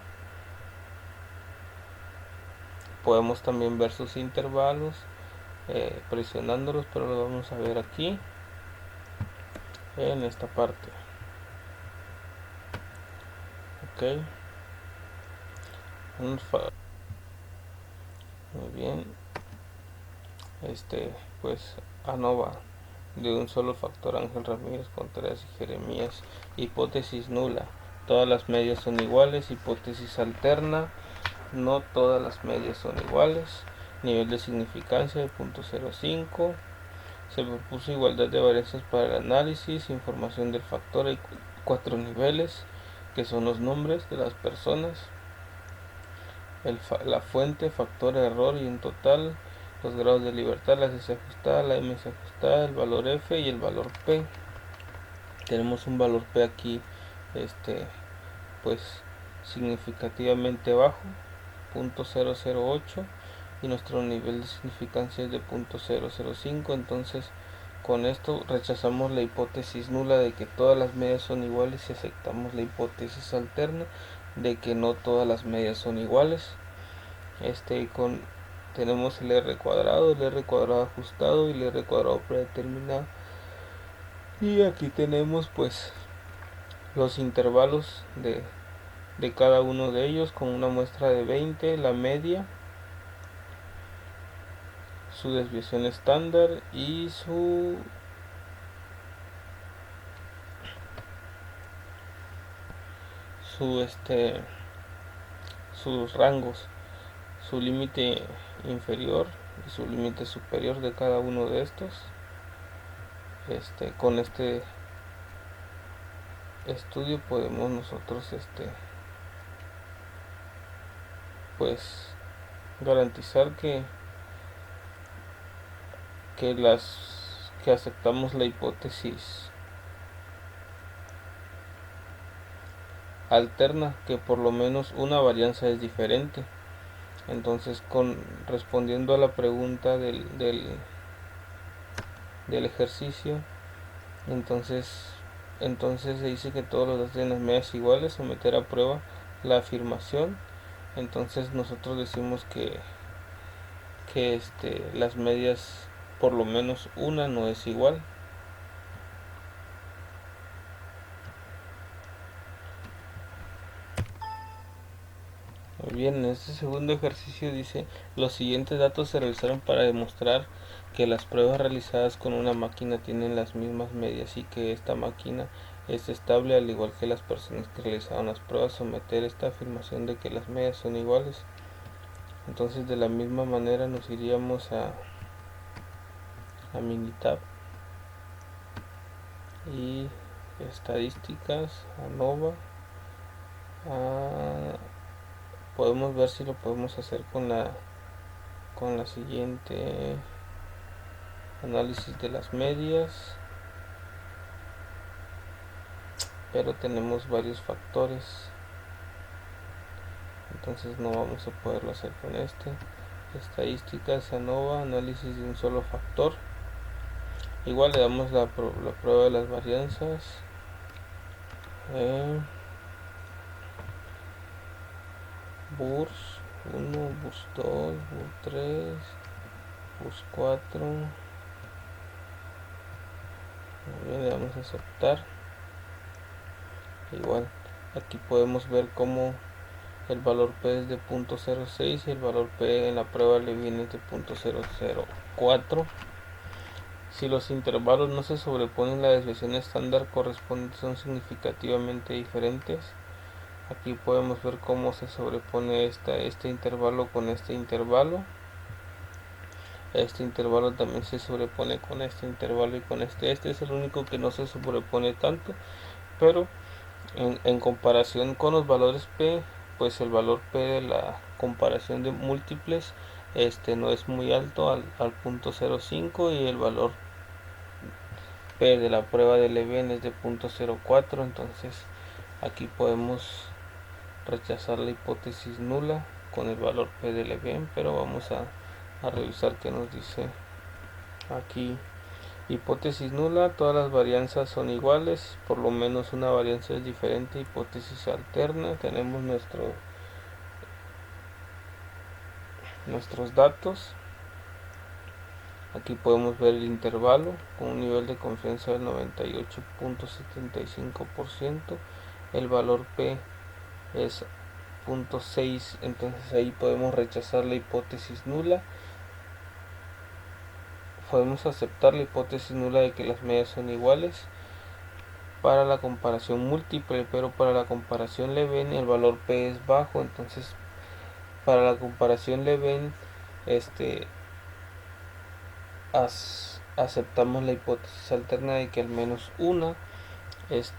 Podemos también ver sus intervalos presionándolos, pero lo vamos a ver aquí. en esta parte. Ok, muy bien. Pues ANOVA de un solo factor, Ángel Ramírez Contreras y Jeremías. Hipótesis nula, todas las medias son iguales. Hipótesis alterna, no todas las medias son iguales. Nivel de significancia de 0.05. Se propuso igualdad de varianzas para el análisis. Información del factor, hay 4 niveles que son los nombres de las personas, la fuente, factor, error y un total, los grados de libertad, la S ajustada, la MS ajustada, el valor F y el valor P. Tenemos un valor P aquí, pues significativamente bajo, 0.008, y nuestro nivel de significancia es de 0.005. Entonces con esto rechazamos la hipótesis nula de que todas las medias son iguales y aceptamos la hipótesis alterna de que no todas las medias son iguales. Tenemos el r cuadrado ajustado y el r cuadrado predeterminado, y aquí tenemos pues los intervalos de cada uno de ellos con una muestra de 20, la media, su desviación estándar y sus rangos, su límite inferior y su límite superior de cada uno de estos. Con este estudio podemos nosotros pues garantizar que aceptamos la hipótesis alterna, que por lo menos una varianza es diferente. Entonces, respondiendo a la pregunta del ejercicio, entonces se dice que todos los datos tienen las medias iguales, someter a prueba la afirmación. Entonces nosotros decimos que las medias, por lo menos una, no es igual. Muy bien, en este segundo ejercicio dice: los siguientes datos se realizaron para demostrar que las pruebas realizadas con una máquina tienen las mismas medias y que esta máquina es estable, al igual que las personas que realizaron las pruebas. Someter esta afirmación de que las medias son iguales. Entonces, de la misma manera nos iríamos a Minitab y estadísticas, ANOVA. Podemos ver si lo podemos hacer con la siguiente: análisis de las medias, pero tenemos varios factores, entonces no vamos a poderlo hacer con estadísticas, ANOVA, análisis de un solo factor. Igual le damos la prueba de las varianzas, BURS 1, BURS 2, BURS 3, BURS 4. Bien, le damos a aceptar. Igual aquí podemos ver cómo el valor P es de 0.06 y el valor P en la prueba le viene de 0.004. Si los intervalos no se sobreponen, la desviación estándar correspondiente son significativamente diferentes. Aquí podemos ver cómo se sobrepone este intervalo con este intervalo. Este intervalo también se sobrepone con este intervalo y con este. Este es el único que no se sobrepone tanto, pero en comparación con los valores P, pues el valor P de la comparación de múltiples no es muy alto, al 0.05, y el valor P de la prueba de Leven es de 0.04. Entonces aquí podemos rechazar la hipótesis nula con el valor P de Leven, pero vamos a revisar qué nos dice aquí. Hipótesis nula, todas las varianzas son iguales, por lo menos una varianza es diferente. Hipótesis alterna, tenemos nuestros datos. Aquí podemos ver el intervalo con un nivel de confianza del 98.75%. El valor P es 0.6, entonces ahí podemos rechazar la hipótesis nula. Podemos aceptar la hipótesis nula de que las medias son iguales para la comparación múltiple, pero para la comparación Leven el valor P es bajo, entonces para la comparación Leven aceptamos la hipótesis alterna de que al menos una es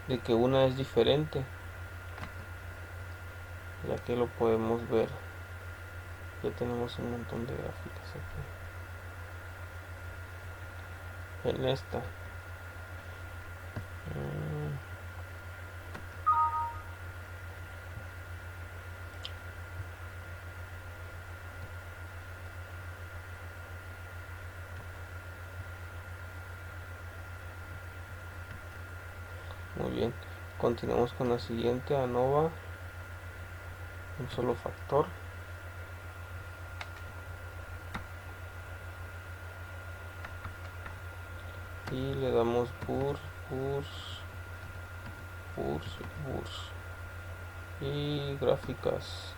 de que una es diferente, ya que lo podemos ver. Ya tenemos un montón de gráficas aquí en esta. Muy bien, continuamos con la siguiente, ANOVA, un solo factor. Y le damos BURS y gráficas,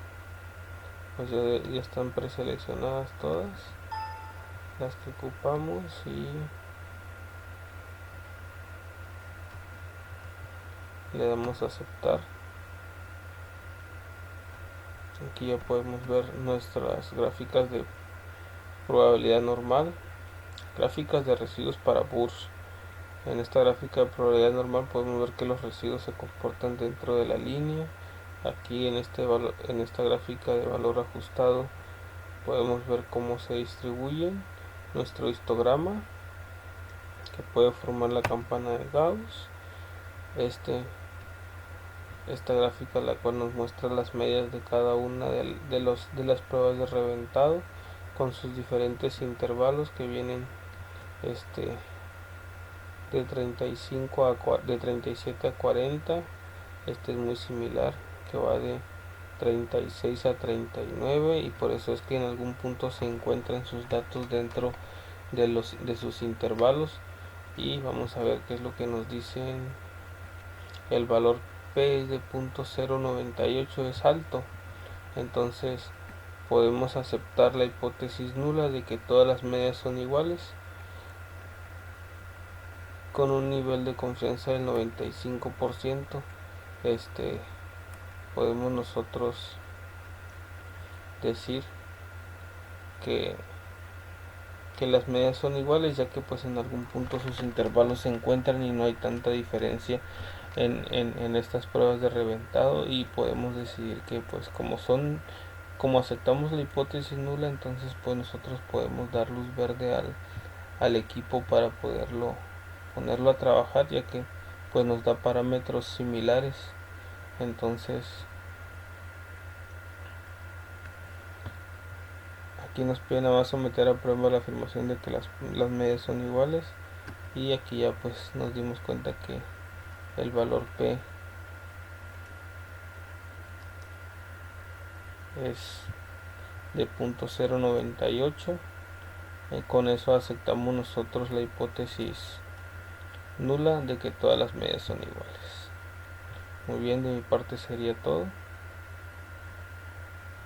pues ya están preseleccionadas todas las que ocupamos y le damos a aceptar. Aquí ya podemos ver nuestras gráficas de probabilidad normal, gráficas de residuos para BURS. En esta gráfica de probabilidad normal podemos ver que los residuos se comportan dentro de la línea. Aquí en esta gráfica de valor ajustado podemos ver cómo se distribuyen nuestro histograma que puede formar la campana de Gauss. Esta gráfica la cual nos muestra las medias de cada una de las pruebas de reventado con sus diferentes intervalos que vienen de 37 a 40. Este es muy similar, que va de 36 a 39, y por eso es que en algún punto se encuentran sus datos dentro de sus intervalos. Y vamos a ver qué es lo que nos dicen. El valor P es de 0.098, es alto, entonces podemos aceptar la hipótesis nula de que todas las medias son iguales con un nivel de confianza del 95%. Podemos nosotros decir que las medias son iguales, ya que pues en algún punto sus intervalos se encuentran y no hay tanta diferencia en estas pruebas de reventado, y podemos decidir que pues como aceptamos la hipótesis nula, entonces pues nosotros podemos dar luz verde al equipo para ponerlo a trabajar, ya que pues nos da parámetros similares. Entonces aquí nos pide nada más someter a prueba la afirmación de que las medias son iguales, y aquí ya pues nos dimos cuenta que el valor P es de 0.098. Con eso aceptamos nosotros la hipótesis nula de que todas las medias son iguales. Muy bien, de mi parte sería todo.